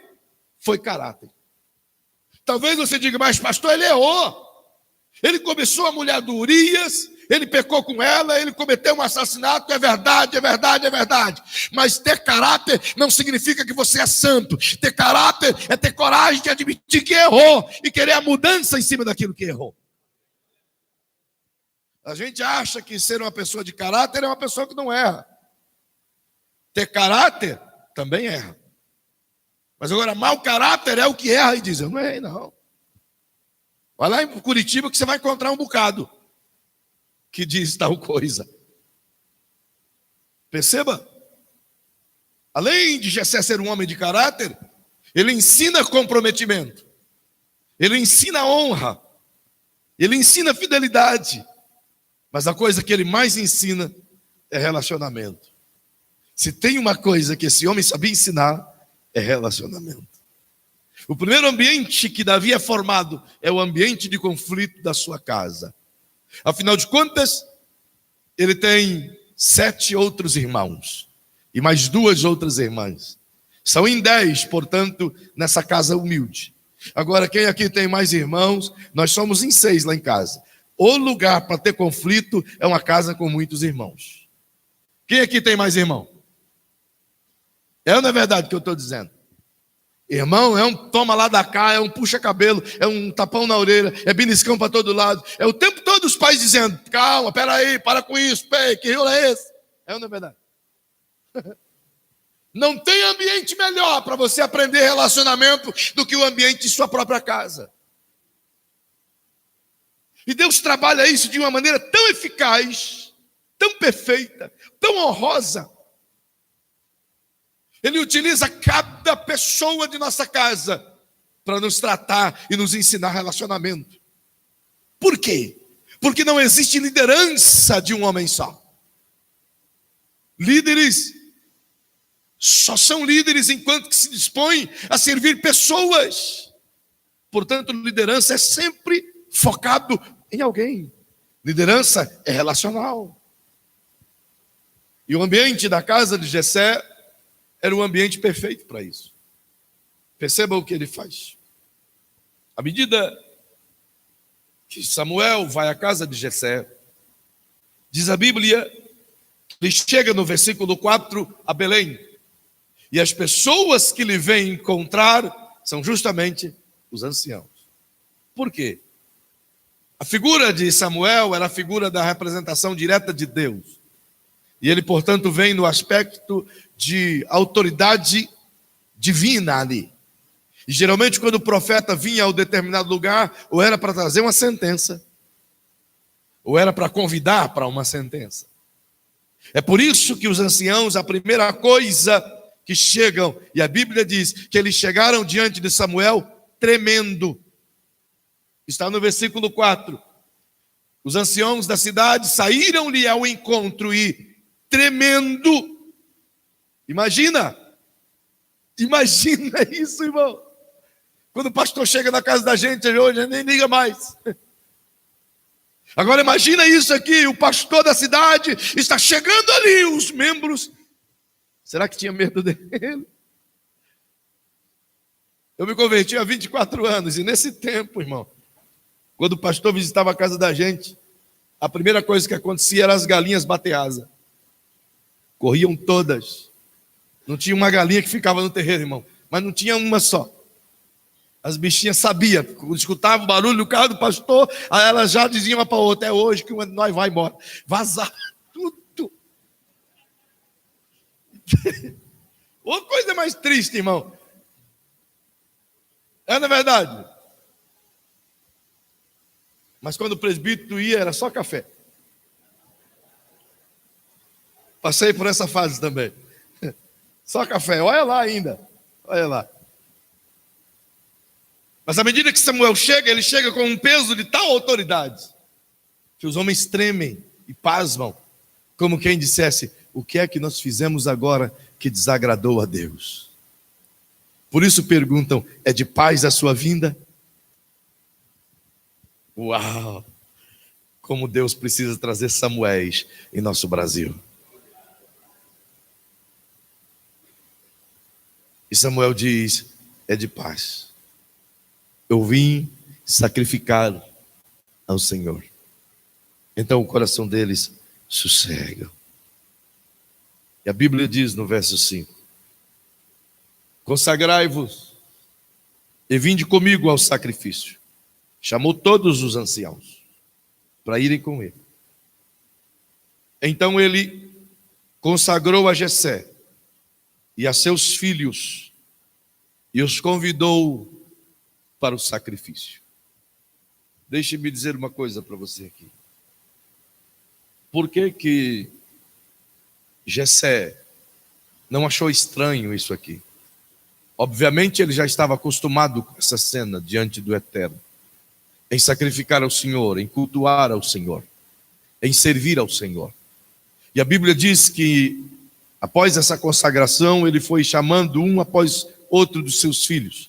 foi caráter. Talvez você diga, mas pastor, ele errou. Ele começou a mulher do Urias, ele pecou com ela, ele cometeu um assassinato, é verdade, é verdade, é verdade. Mas ter caráter não significa que você é santo. Ter caráter é ter coragem de admitir que errou e querer a mudança em cima daquilo que errou. A gente acha que ser uma pessoa de caráter é uma pessoa que não erra. Ter caráter também erra. Mas agora, mau caráter é o que erra e diz, eu não errei não. Vai lá em Curitiba que você vai encontrar um bocado que diz tal coisa. Perceba? Além de Jessé ser um homem de caráter, ele ensina comprometimento. Ele ensina honra. Ele ensina fidelidade. Mas a coisa que ele mais ensina é relacionamento. Se tem uma coisa que esse homem sabia ensinar, é relacionamento. O primeiro ambiente que Davi é formado é o ambiente de conflito da sua casa. Afinal de contas, ele tem 7 outros irmãos e mais 2 outras irmãs. São em 10, portanto, nessa casa humilde. Agora, quem aqui tem mais irmãos? Nós somos em 6 lá em casa. O lugar para ter conflito é uma casa com muitos irmãos. Quem aqui tem mais irmão? É ou não é verdade o que eu estou dizendo? Irmão, é um toma lá da cá, é um puxa-cabelo, é um tapão na orelha, é beliscão para todo lado. É o tempo todo os pais dizendo, calma, peraí, para com isso, que rolo é esse? É ou não é verdade? Não tem ambiente melhor para você aprender relacionamento do que o ambiente de sua própria casa. E Deus trabalha isso de uma maneira tão eficaz, tão perfeita, tão honrosa. Ele utiliza cada pessoa de nossa casa para nos tratar e nos ensinar relacionamento. Por quê? Porque não existe liderança de um homem só. Líderes só são líderes enquanto que se dispõem a servir pessoas. Portanto, liderança é sempre focado em alguém. Liderança é relacional. E o ambiente da casa de Jessé era um ambiente perfeito para isso. Perceba o que ele faz. À medida que Samuel vai à casa de Jessé, diz a Bíblia, ele chega no versículo 4 a Belém. E as pessoas que lhe vêm encontrar são justamente os anciãos. Por quê? A figura de Samuel era a figura da representação direta de Deus. E ele, portanto, vem no aspecto de autoridade divina ali. E geralmente quando o profeta vinha a um determinado lugar, ou era para trazer uma sentença, ou era para convidar para uma sentença. É por isso que os anciãos, a primeira coisa que chegam, e a Bíblia diz que eles chegaram diante de Samuel tremendo. Está no versículo 4. Os anciãos da cidade saíram-lhe ao encontro e tremendo. Imagina isso, irmão. Quando o pastor chega na casa da gente hoje, nem liga mais. Agora imagina isso aqui, o pastor da cidade está chegando ali, os membros. Será que tinha medo dele? Eu me converti há 24 anos e nesse tempo, irmão, quando o pastor visitava a casa da gente, a primeira coisa que acontecia era as galinhas bater asa. Corriam todas. Não tinha uma galinha que ficava no terreiro, irmão, mas não tinha uma só. As bichinhas sabiam, escutavam o barulho do carro do pastor, aí elas já diziam uma para a outra: é hoje que uma de nós vai embora. Vazar tudo. Outra coisa mais triste, irmão. É, na verdade. Mas quando o presbítero ia, era só café. Passei por essa fase também. Só café, olha lá ainda. Olha lá. Mas à medida que Samuel chega, ele chega com um peso de tal autoridade que os homens tremem e pasmam, como quem dissesse: o que é que nós fizemos agora que desagradou a Deus? Por isso perguntam: é de paz a sua vinda? Uau! Como Deus precisa trazer Samuéis em nosso Brasil. E Samuel diz: é de paz. Eu vim sacrificar ao Senhor. Então o coração deles sossega. E a Bíblia diz no verso 5: consagrai-vos e vinde comigo ao sacrifício. Chamou todos os anciãos para irem com ele. Então ele consagrou a Jessé e a seus filhos e os convidou para o sacrifício. Deixe-me dizer uma coisa para você aqui. Por que Jessé não achou estranho isso aqui? Obviamente ele já estava acostumado com essa cena diante do Eterno, em sacrificar ao Senhor, em cultuar ao Senhor, em servir ao Senhor. E a Bíblia diz que após essa consagração ele foi chamando um após outro dos seus filhos.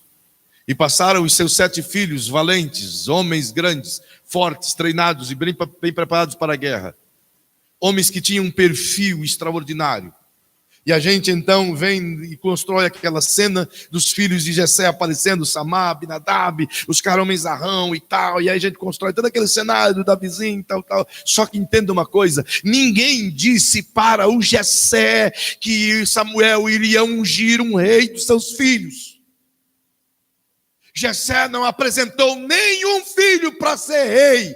E passaram os seus 7 filhos valentes, homens grandes, fortes, treinados e bem preparados para a guerra. Homens que tinham um perfil extraordinário. E a gente então vem e constrói aquela cena dos filhos de Jessé aparecendo, Samá, Abinadab, os homens Arrão e tal. E aí a gente constrói todo aquele cenário do Davizinho e tal. Só que entenda uma coisa: ninguém disse para o Jessé que Samuel iria ungir um rei dos seus filhos. Jessé não apresentou nenhum filho para ser rei.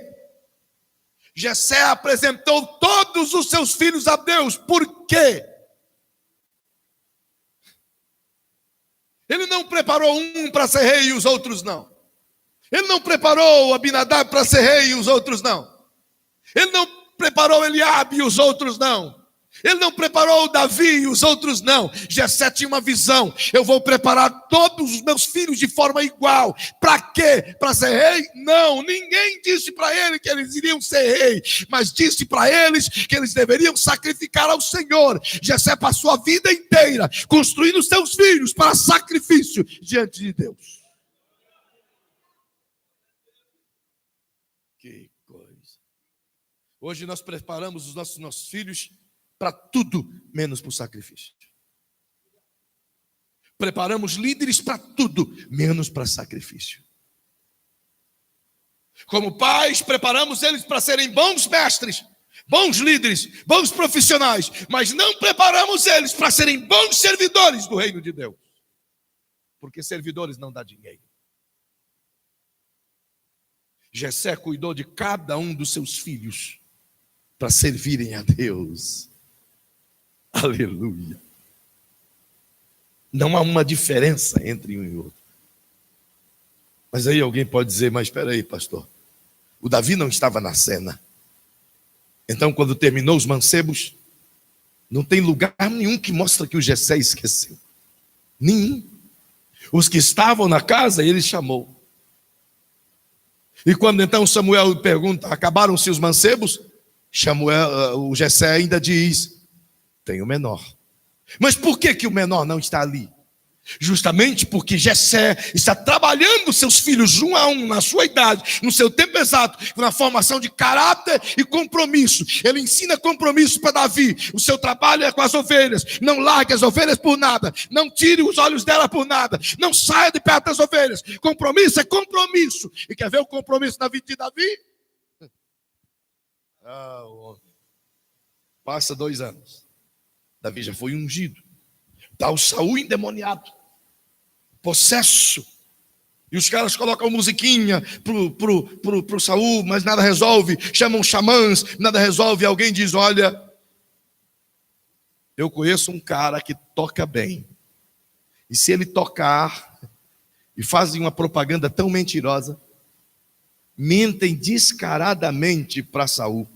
Jessé apresentou todos os seus filhos a Deus. Por quê? Ele não preparou um para ser rei e os outros não. Ele não preparou Abinadab para ser rei e os outros não. Ele não preparou Eliabe e os outros não. Ele não preparou Davi e os outros não. Jessé tinha uma visão: eu vou preparar todos os meus filhos de forma igual. Para quê? Para ser rei? Não, ninguém disse para ele que eles iriam ser rei, mas disse para eles que eles deveriam sacrificar ao Senhor. Jessé passou a vida inteira construindo seus filhos para sacrifício diante de Deus. Que coisa. Hoje nós preparamos os nossos filhos para tudo, menos para o sacrifício. Preparamos líderes para tudo, menos para sacrifício. Como pais, preparamos eles para serem bons mestres, bons líderes, bons profissionais, mas não preparamos eles para serem bons servidores do reino de Deus. Porque servidores não dá dinheiro. Jessé cuidou de cada um dos seus filhos para servirem a Deus. Aleluia. Não há uma diferença entre um e outro. Mas aí alguém pode dizer, mas espera aí, pastor, o Davi não estava na cena. Então, quando terminou os mancebos, não tem lugar nenhum que mostra que o Jessé esqueceu. Nenhum. Os que estavam na casa, ele chamou. E quando então Samuel pergunta, acabaram-se os mancebos? O Jessé ainda diz, tem o menor. Mas por que o menor não está ali? Justamente porque Jessé está trabalhando seus filhos um a um, na sua idade, no seu tempo exato, na formação de caráter e compromisso. Ele ensina compromisso para Davi. O seu trabalho é com as ovelhas. Não largue as ovelhas por nada. Não tire os olhos dela por nada. Não saia de perto das ovelhas. Compromisso é compromisso. E quer ver o compromisso na vida de Davi? Passa 2 anos. Davi já foi ungido. Está o Saul endemoniado, possesso, e os caras colocam musiquinha pro Saul, mas nada resolve, chamam xamãs, nada resolve, alguém diz, olha, eu conheço um cara que toca bem, e se ele tocar, e fazem uma propaganda tão mentirosa, mentem descaradamente para Saul,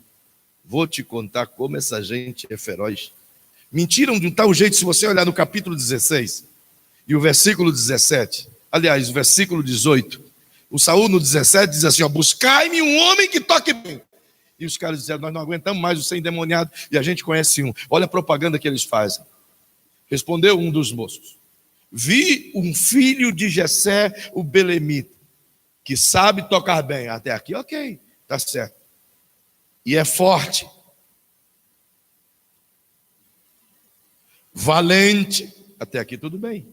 vou te contar como essa gente é feroz. Mentiram de um tal jeito, se você olhar no capítulo 16 e o versículo 17, aliás, o versículo 18, o Saul no 17 diz assim, buscai-me um homem que toque bem. E os caras disseram, nós não aguentamos mais o ser endemoniado, e a gente conhece um. Olha a propaganda que eles fazem. Respondeu um dos moços, vi um filho de Jessé, o belemita, que sabe tocar bem. Até aqui, ok, está certo. E é forte. Valente, até aqui tudo bem.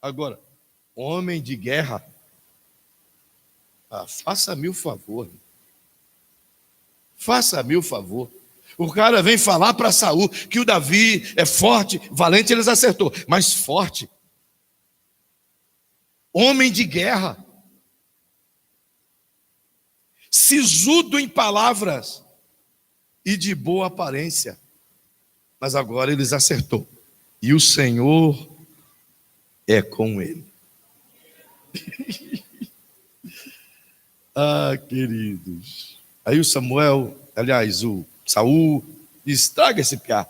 Agora, homem de guerra, faça-me o favor. Faça-me o favor. O cara vem falar para Saul que o Davi é forte, valente, eles acertou, mas forte. Homem de guerra. Sisudo em palavras e de boa aparência. Mas agora eles acertou. E o Senhor é com ele. Queridos. Aí o Samuel, aliás, o Saul, estraga esse piá.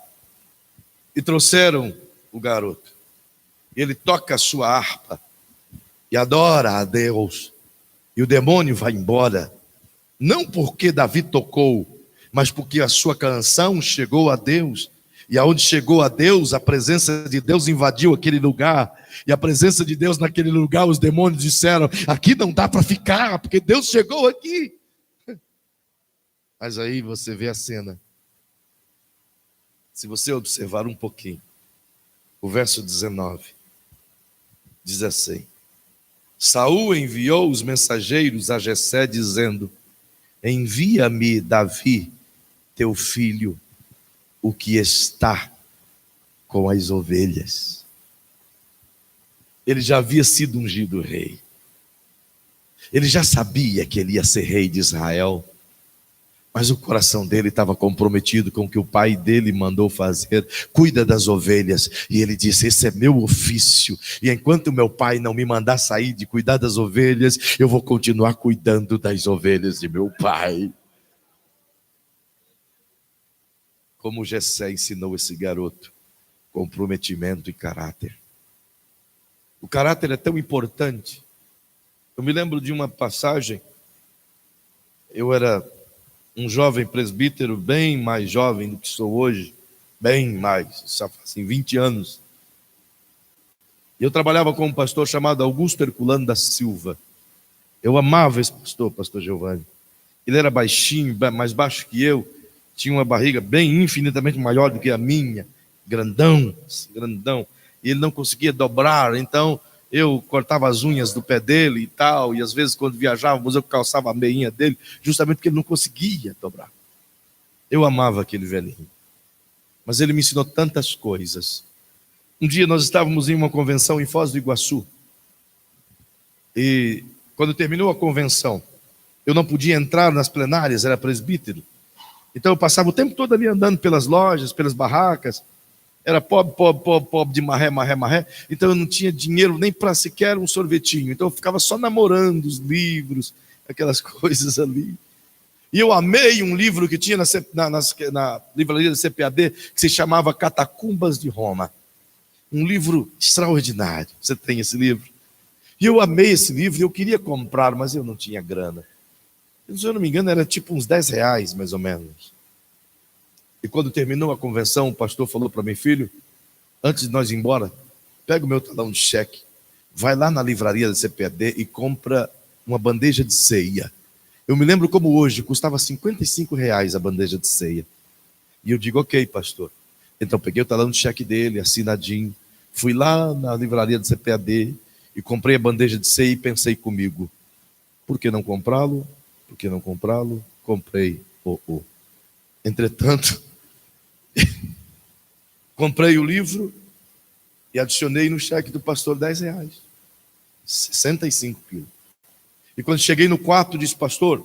E trouxeram o garoto. Ele toca a sua harpa e adora a Deus. E o demônio vai embora. Não porque Davi tocou, mas porque a sua canção chegou a Deus. E aonde chegou a Deus, a presença de Deus invadiu aquele lugar. E a presença de Deus naquele lugar, os demônios disseram, aqui não dá para ficar, porque Deus chegou aqui. Mas aí você vê a cena. Se você observar um pouquinho, o verso 19, diz assim, Saul enviou os mensageiros a Jessé, dizendo, envia-me Davi, teu filho, o que está com as ovelhas. Ele já havia sido ungido rei. Ele já sabia que ele ia ser rei de Israel. Mas o coração dele estava comprometido com o que o pai dele mandou fazer. Cuida das ovelhas. E ele disse, esse é meu ofício. E enquanto meu pai não me mandar sair de cuidar das ovelhas, eu vou continuar cuidando das ovelhas de meu pai. Como Jessé ensinou esse garoto, comprometimento e caráter. O caráter é tão importante. Eu me lembro de uma passagem, eu era um jovem presbítero, bem mais jovem do que sou hoje, bem mais, assim, 20 anos. E eu trabalhava com um pastor chamado Augusto Herculano da Silva. Eu amava esse pastor Giovanni. Ele era baixinho, mais baixo que eu, tinha uma barriga bem infinitamente maior do que a minha, grandão, e ele não conseguia dobrar, então eu cortava as unhas do pé dele e tal, e às vezes quando viajávamos eu calçava a meinha dele, justamente porque ele não conseguia dobrar. Eu amava aquele velhinho, mas ele me ensinou tantas coisas. Um dia nós estávamos em uma convenção em Foz do Iguaçu, e quando terminou a convenção, eu não podia entrar nas plenárias, era presbítero. Então eu passava o tempo todo ali andando pelas lojas, pelas barracas, Era pobre, pobre, pobre, pobre de marré, marré, marré. Então eu não tinha dinheiro nem para sequer um sorvetinho. Então eu ficava só namorando os livros, aquelas coisas ali. E eu amei um livro que tinha na livraria da CPAD, que se chamava Catacumbas de Roma. Um livro extraordinário. Você tem esse livro? E eu amei esse livro, eu queria comprar, mas eu não tinha grana. Se eu não me engano, era tipo uns R$ 10, mais ou menos. E quando terminou a convenção, o pastor falou para mim: filho, antes de nós ir embora, pega o meu talão de cheque, vai lá na livraria da CPAD e compra uma bandeja de ceia. Eu me lembro como hoje, custava R$ 55 a bandeja de ceia. E eu digo: ok, pastor. Então peguei o talão de cheque dele, assinadinho, fui lá na livraria da CPAD e comprei a bandeja de ceia e pensei comigo: por que não comprá-lo? Por que não comprá-lo? Comprei. Entretanto, comprei o livro e adicionei no cheque do pastor R$ 10. 65 quilos. E quando cheguei no quarto, disse: pastor,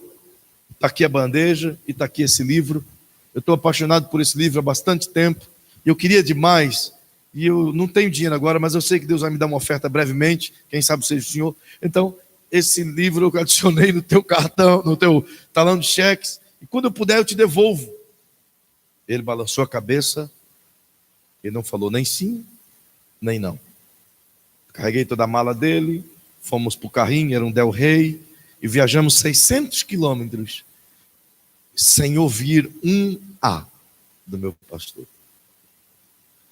está aqui a bandeja e está aqui esse livro. Eu estou apaixonado por esse livro há bastante tempo. Eu queria demais. E eu não tenho dinheiro agora, mas eu sei que Deus vai me dar uma oferta brevemente. Quem sabe seja o senhor. Então, esse livro eu adicionei no teu cartão, no teu talão de cheques. E quando eu puder, eu te devolvo. Ele balançou a cabeça. Ele não falou nem sim, nem não. Carreguei toda a mala dele. Fomos para o carrinho, era um Del Rey. E viajamos 600 quilômetros sem ouvir um A do meu pastor.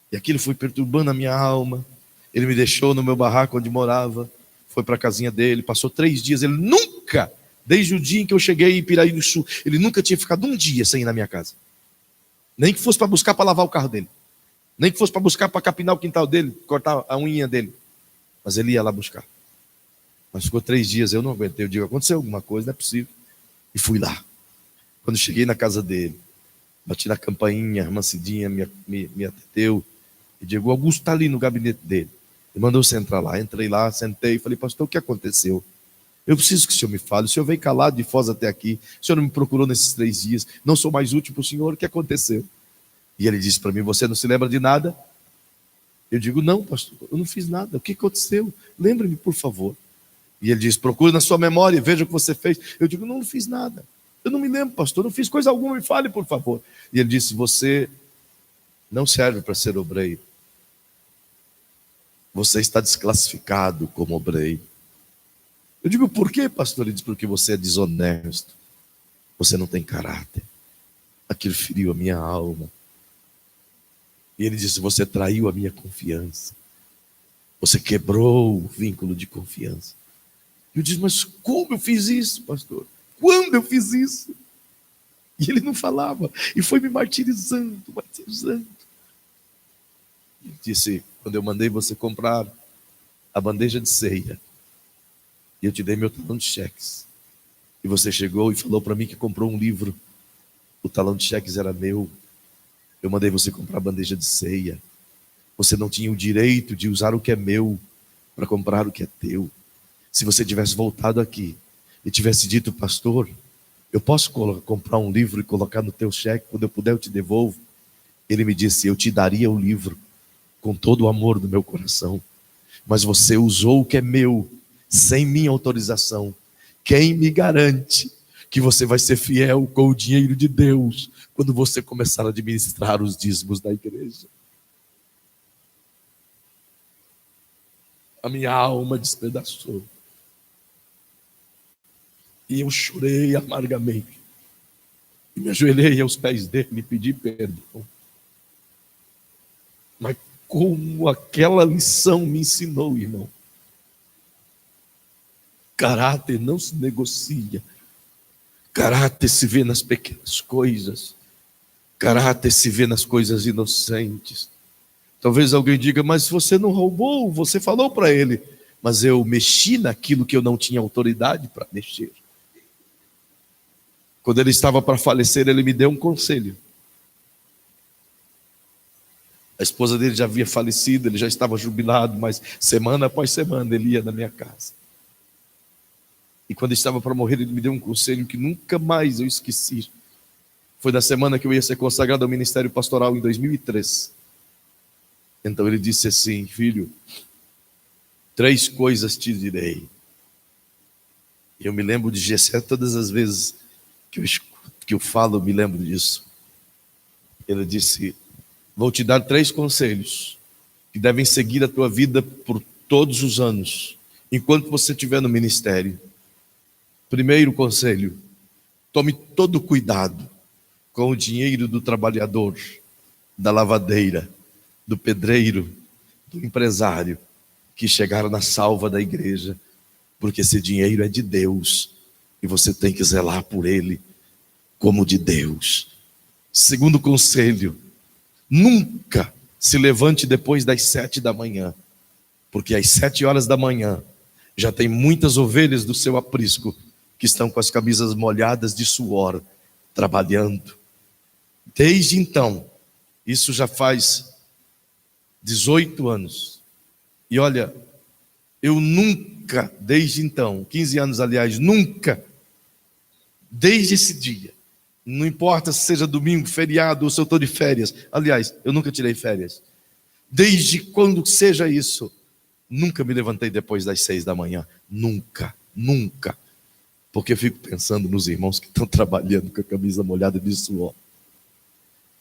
E aquilo foi perturbando a minha alma. Ele me deixou no meu barraco onde morava, foi para a casinha dele, passou 3 dias. Ele nunca, desde o dia em que eu cheguei em Piraí do Sul, ele nunca tinha ficado um dia sem ir na minha casa. Nem que fosse para buscar para lavar o carro dele. Nem que fosse para buscar para capinar o quintal dele, cortar a unha dele. Mas ele ia lá buscar. Mas ficou 3 dias, eu não aguentei. Eu digo: aconteceu alguma coisa, não é possível. E fui lá. Quando cheguei na casa dele, bati na campainha, a irmã Cidinha me atendeu. E digo: Augusto está ali no gabinete dele. Ele mandou você entrar lá. Entrei lá, sentei e falei: pastor, o que aconteceu? Eu preciso que o senhor me fale. O senhor veio calado de Foz até aqui. O senhor não me procurou nesses 3 dias. Não sou mais útil para o senhor. O que aconteceu? E ele disse para mim: você não se lembra de nada? Eu digo: não, pastor, eu não fiz nada. O que aconteceu? Lembre-me, por favor. E ele diz: procure na sua memória e veja o que você fez. Eu digo: não fiz nada. Eu não me lembro, pastor, não fiz coisa alguma, me fale, por favor. E ele disse: você não serve para ser obreiro. Você está desclassificado como obreiro. Eu digo: por quê, pastor? Ele diz: porque você é desonesto. Você não tem caráter. Aquilo feriu a minha alma. E ele disse: você traiu a minha confiança. Você quebrou o vínculo de confiança. Eu disse: mas como eu fiz isso, pastor? Quando eu fiz isso? E ele não falava. E foi me martirizando, martirizando. Ele disse: quando eu mandei você comprar a bandeja de ceia, e eu te dei meu talão de cheques, e você chegou e falou para mim que comprou um livro, o talão de cheques era meu. Eu mandei você comprar a bandeja de ceia. Você não tinha o direito de usar o que é meu para comprar o que é teu. Se você tivesse voltado aqui e tivesse dito: pastor, eu posso comprar um livro e colocar no teu cheque, quando eu puder eu te devolvo. Ele me disse: eu te daria o livro com todo o amor do meu coração, mas você usou o que é meu sem minha autorização. Quem me garante que você vai ser fiel com o dinheiro de Deus quando você começar a administrar os dízimos da igreja? A minha alma despedaçou. E eu chorei amargamente. E me ajoelhei aos pés dele e pedi perdão. Mas como aquela lição me ensinou, irmão. Caráter não se negocia. Caráter se vê nas pequenas coisas. Caráter se vê nas coisas inocentes. Talvez alguém diga: mas você não roubou, você falou para ele. Mas eu mexi naquilo que eu não tinha autoridade para mexer. Quando ele estava para falecer, ele me deu um conselho. A esposa dele já havia falecido, ele já estava jubilado, mas semana após semana ele ia na minha casa. E quando estava para morrer, ele me deu um conselho que nunca mais eu esqueci. Foi na semana que eu ia ser consagrado ao ministério pastoral em 2003. Então ele disse assim: filho, 3 coisas te direi. E eu me lembro de Jessé todas as vezes que eu falo, eu me lembro disso. Ele disse: vou te dar 3 conselhos que devem seguir a tua vida por todos os anos, enquanto você estiver no ministério. Primeiro conselho: tome todo cuidado com o dinheiro do trabalhador, da lavadeira, do pedreiro, do empresário que chegaram na salva da igreja, porque esse dinheiro é de Deus e você tem que zelar por ele como de Deus. Segundo conselho: nunca se levante depois das 7 da manhã, porque às 7 horas da manhã já tem muitas ovelhas do seu aprisco que estão com as camisas molhadas de suor, trabalhando. Desde então, isso já faz 18 anos. E olha, eu nunca, desde então, 15 anos aliás, nunca, desde esse dia, não importa se seja domingo, feriado ou se eu estou de férias, aliás, eu nunca tirei férias, desde quando seja isso, nunca me levantei depois das 6 da manhã, nunca, porque eu fico pensando nos irmãos que estão trabalhando com a camisa molhada de suor.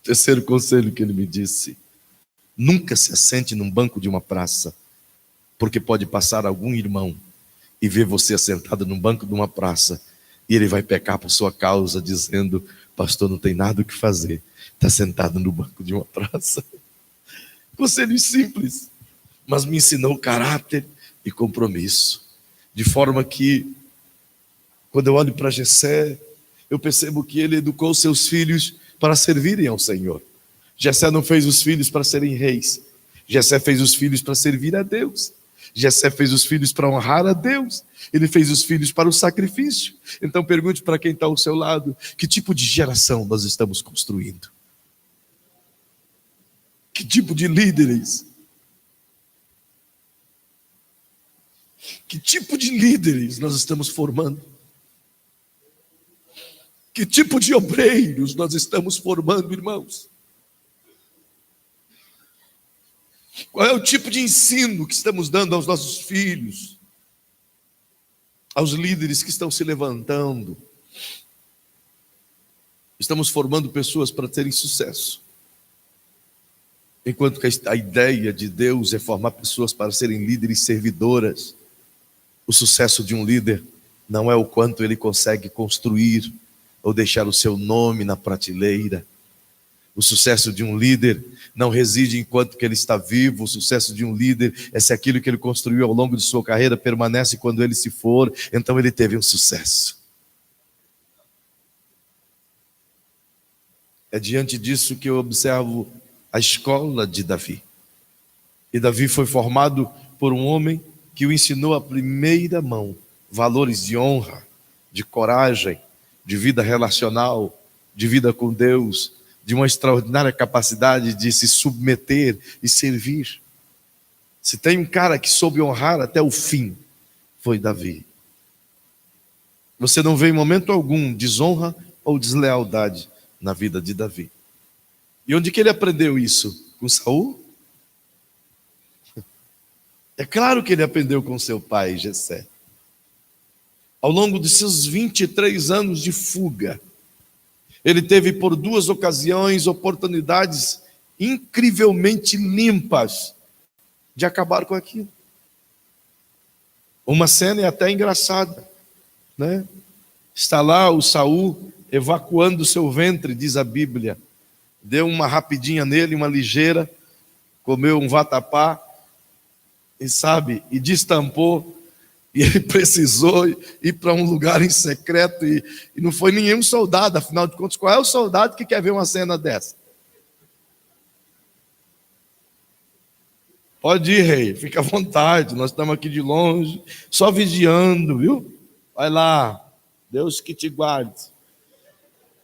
Terceiro conselho que ele me disse: nunca se assente num banco de uma praça, porque pode passar algum irmão e ver você assentado num banco de uma praça, e ele vai pecar por sua causa, dizendo: pastor, não tem nada o que fazer, está sentado no banco de uma praça. Conselho simples, mas me ensinou caráter e compromisso, de forma que, quando eu olho para Jessé, eu percebo que ele educou seus filhos para servirem ao Senhor. Jessé não fez os filhos para serem reis, Jessé fez os filhos para servir a Deus. Jessé fez os filhos para honrar a Deus. Ele fez os filhos para o sacrifício. Então pergunte para quem está ao seu lado: que tipo de geração nós estamos construindo? Que tipo de líderes? Que tipo de líderes nós estamos formando? Que tipo de obreiros nós estamos formando, irmãos? Qual é o tipo de ensino que estamos dando aos nossos filhos, aos líderes que estão se levantando? Estamos formando pessoas para terem sucesso, enquanto que a ideia de Deus é formar pessoas para serem líderes servidoras. O sucesso de um líder não é o quanto ele consegue construir ou deixar o seu nome na prateleira. O sucesso de um líder não reside enquanto que ele está vivo. O sucesso de um líder é se aquilo que ele construiu ao longo de sua carreira permanece quando ele se for, então ele teve um sucesso. É diante disso que eu observo a escola de Davi. E Davi foi formado por um homem que o ensinou à primeira mão valores de honra, de coragem, de vida relacional, de vida com Deus, de uma extraordinária capacidade de se submeter e servir. Se tem um cara que soube honrar até o fim, foi Davi. Você não vê em momento algum desonra ou deslealdade na vida de Davi. E onde que ele aprendeu isso? Com Saul? É claro que ele aprendeu com seu pai, Jessé. Ao longo de seus 23 anos de fuga, ele teve por 2 ocasiões oportunidades incrivelmente limpas de acabar com aquilo. Uma cena é até engraçada, né? Está lá o Saul evacuando o seu ventre, diz a Bíblia. Deu uma rapidinha nele, uma ligeira, comeu um vatapá, e destampou. E ele precisou ir para um lugar em secreto, e não foi nenhum soldado. Afinal de contas, qual é o soldado que quer ver uma cena dessa? Pode ir, rei, fica à vontade, nós estamos aqui de longe, só vigiando, viu? Vai lá, Deus que te guarde.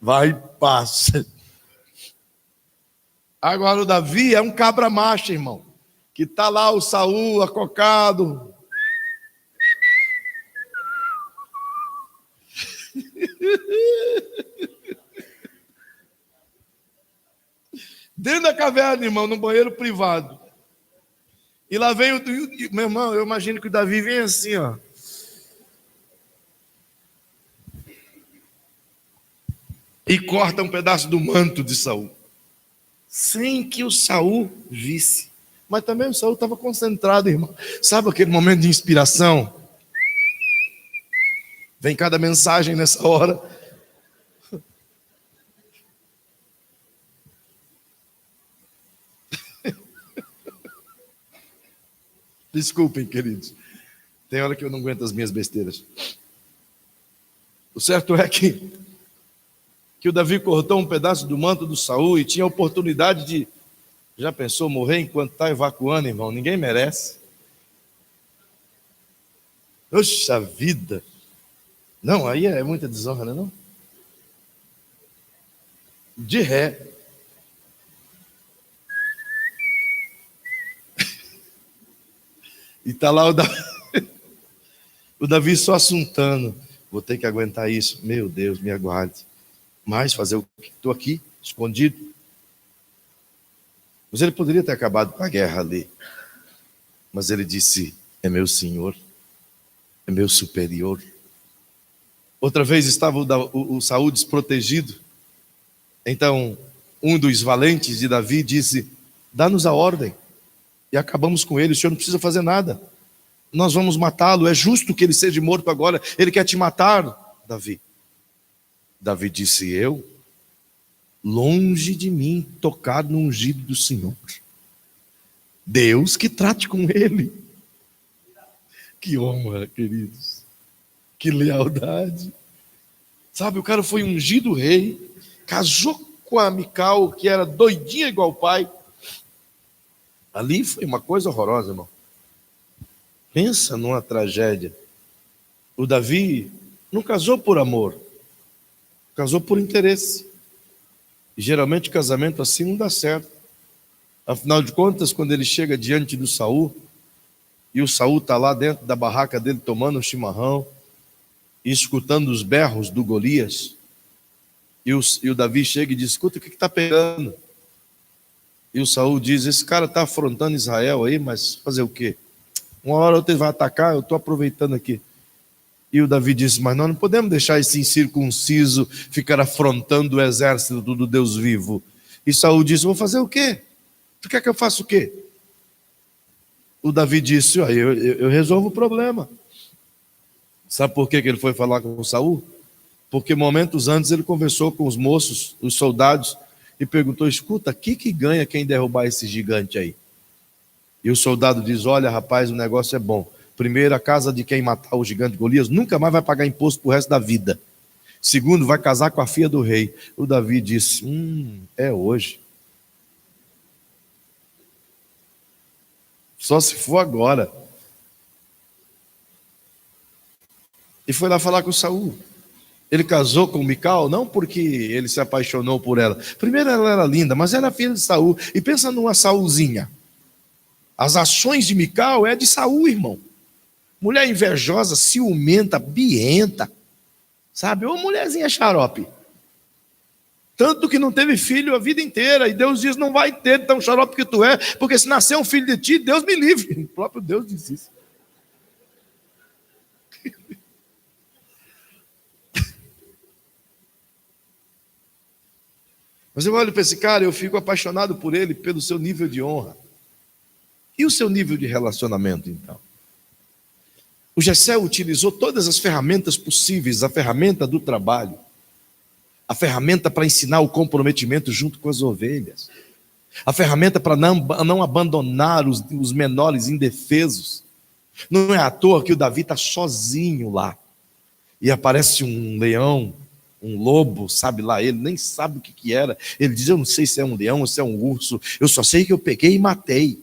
Vai e passa. Agora o Davi é um cabra macho, irmão, que está lá o Saul acocado. Dentro da caverna, irmão, no banheiro privado. E lá vem meu irmão, eu imagino que o Davi vem assim, ó. E corta um pedaço do manto de Saul, sem que o Saul visse. Mas também o Saul estava concentrado, irmão. Sabe aquele momento de inspiração? Vem cada mensagem nessa hora. Desculpem, queridos. Tem hora que eu não aguento as minhas besteiras. O certo é que o Davi cortou um pedaço do manto do Saul e tinha a oportunidade de, já pensou, morrer enquanto está evacuando, irmão? Ninguém merece. Poxa vida. Não, aí é muita desonra, não é não? De ré. E está lá o Davi só assuntando. Vou ter que aguentar isso. Meu Deus, me aguarde. Mas fazer o que? Estou aqui, escondido. Mas ele poderia ter acabado com a guerra ali. Mas ele disse, é meu senhor, é meu superior. Outra vez estava o Saul desprotegido. Então, um dos valentes de Davi disse, dá-nos a ordem. E acabamos com ele, o senhor não precisa fazer nada. Nós vamos matá-lo, é justo que ele seja morto agora. Ele quer te matar, Davi. Davi disse, eu? Longe de mim tocar no ungido do Senhor. Deus que trate com ele. Que honra, queridos. Que lealdade. Sabe, o cara foi ungido rei, casou com a Mical, que era doidinha igual o pai. Ali foi uma coisa horrorosa, irmão. Pensa numa tragédia. O Davi não casou por amor, casou por interesse. E geralmente o casamento assim não dá certo. Afinal de contas, quando ele chega diante do Saul, e o Saul está lá dentro da barraca dele tomando um chimarrão, e escutando os berros do Golias, e o Davi chega e diz, escuta, o que está pegando? E o Saul diz, esse cara está afrontando Israel aí, mas fazer o quê? Uma hora ou outra ele vai atacar, eu estou aproveitando aqui. E o Davi disse, mas nós não podemos deixar esse incircunciso ficar afrontando o exército do Deus vivo. E Saul disse, vou fazer o quê? Tu quer que eu faça o quê? O Davi disse, eu resolvo o problema. Sabe por que ele foi falar com o Saul? Porque momentos antes ele conversou com os moços, os soldados, e perguntou, escuta, o que ganha quem derrubar esse gigante aí? E o soldado diz, olha rapaz, o negócio é bom. Primeiro, a casa de quem matar o gigante Golias nunca mais vai pagar imposto pro resto da vida. Segundo, vai casar com a filha do rei. O Davi disse, é hoje. Só se for agora. E foi lá falar com Saul. Ele casou com Mical, não porque ele se apaixonou por ela. Primeiro ela era linda, mas era filha de Saul. E pensa numa Saulzinha. As ações de Mical é de Saul, irmão. Mulher invejosa, ciumenta, bienta. Sabe? Uma mulherzinha xarope. Tanto que não teve filho a vida inteira. E Deus diz, não vai ter tão xarope que tu é, porque se nascer um filho de ti, Deus me livre. O próprio Deus diz isso. Mas eu olho para esse cara e eu fico apaixonado por ele, pelo seu nível de honra. E o seu nível de relacionamento, então? O Jessé utilizou todas as ferramentas possíveis, a ferramenta do trabalho, a ferramenta para ensinar o comprometimento junto com as ovelhas, a ferramenta para não abandonar os menores indefesos. Não é à toa que o Davi está sozinho lá, e aparece um leão, um lobo, sabe lá, ele nem sabe o que era. Ele diz, eu não sei se é um leão ou se é um urso, eu só sei que eu peguei e matei.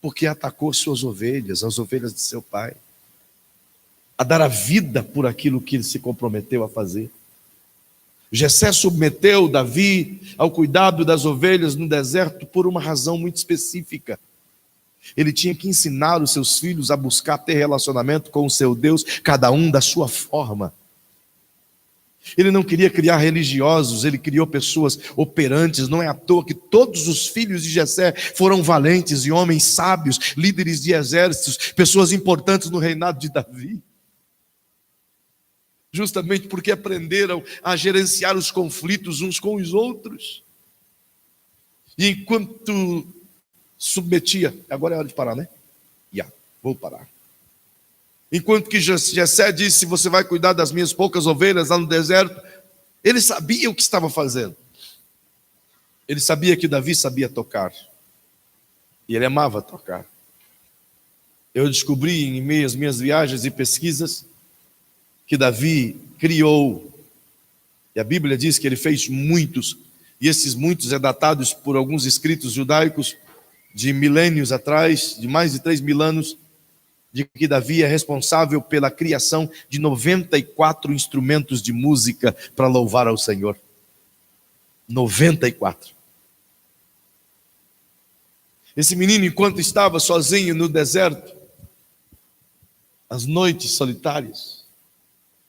Porque atacou suas ovelhas, as ovelhas de seu pai. A dar a vida por aquilo que ele se comprometeu a fazer. Jessé submeteu Davi ao cuidado das ovelhas no deserto por uma razão muito específica. Ele tinha que ensinar os seus filhos a buscar ter relacionamento com o seu Deus, cada um da sua forma. Ele não queria criar religiosos, ele criou pessoas operantes. Não é à toa que todos os filhos de Jessé foram valentes e homens sábios, líderes de exércitos, pessoas importantes no reinado de Davi. Justamente porque aprenderam a gerenciar os conflitos uns com os outros. E enquanto submetia, agora é hora de parar, né? Vou parar. Enquanto que Jessé disse: você vai cuidar das minhas poucas ovelhas lá no deserto, ele sabia o que estava fazendo. Ele sabia que Davi sabia tocar. E ele amava tocar. Eu descobri em meio às minhas viagens e pesquisas que Davi criou, e a Bíblia diz que ele fez muitos, e esses muitos é datados por alguns escritos judaicos de milênios atrás, de mais de 3.000 anos, de que Davi é responsável pela criação de 94 instrumentos de música para louvar ao Senhor. 94. Esse menino, enquanto estava sozinho no deserto, as noites solitárias,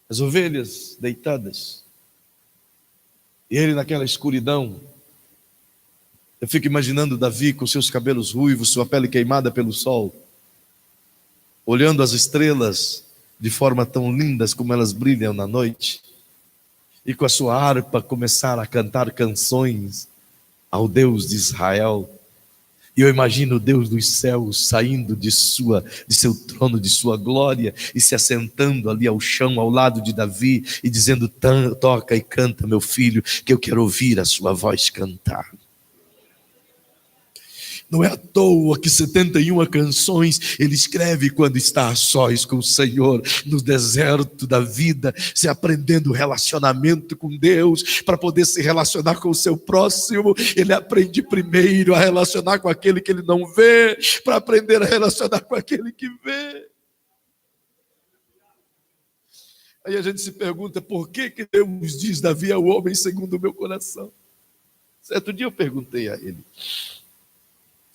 as ovelhas deitadas, e ele naquela escuridão, eu fico imaginando Davi com seus cabelos ruivos, sua pele queimada pelo sol, olhando as estrelas de forma tão lindas como elas brilham na noite, e com a sua harpa começar a cantar canções ao Deus de Israel. E eu imagino o Deus dos céus saindo de seu trono, de sua glória, e se assentando ali ao chão, ao lado de Davi, e dizendo: toca e canta, meu filho, que eu quero ouvir a sua voz cantar. Não é à toa que 71 canções ele escreve quando está a sós com o Senhor, no deserto da vida, se aprendendo o relacionamento com Deus, para poder se relacionar com o seu próximo. Ele aprende primeiro a relacionar com aquele que ele não vê, para aprender a relacionar com aquele que vê. Aí a gente se pergunta: por que Deus diz: Davi é o homem segundo o meu coração? Certo dia eu perguntei a ele,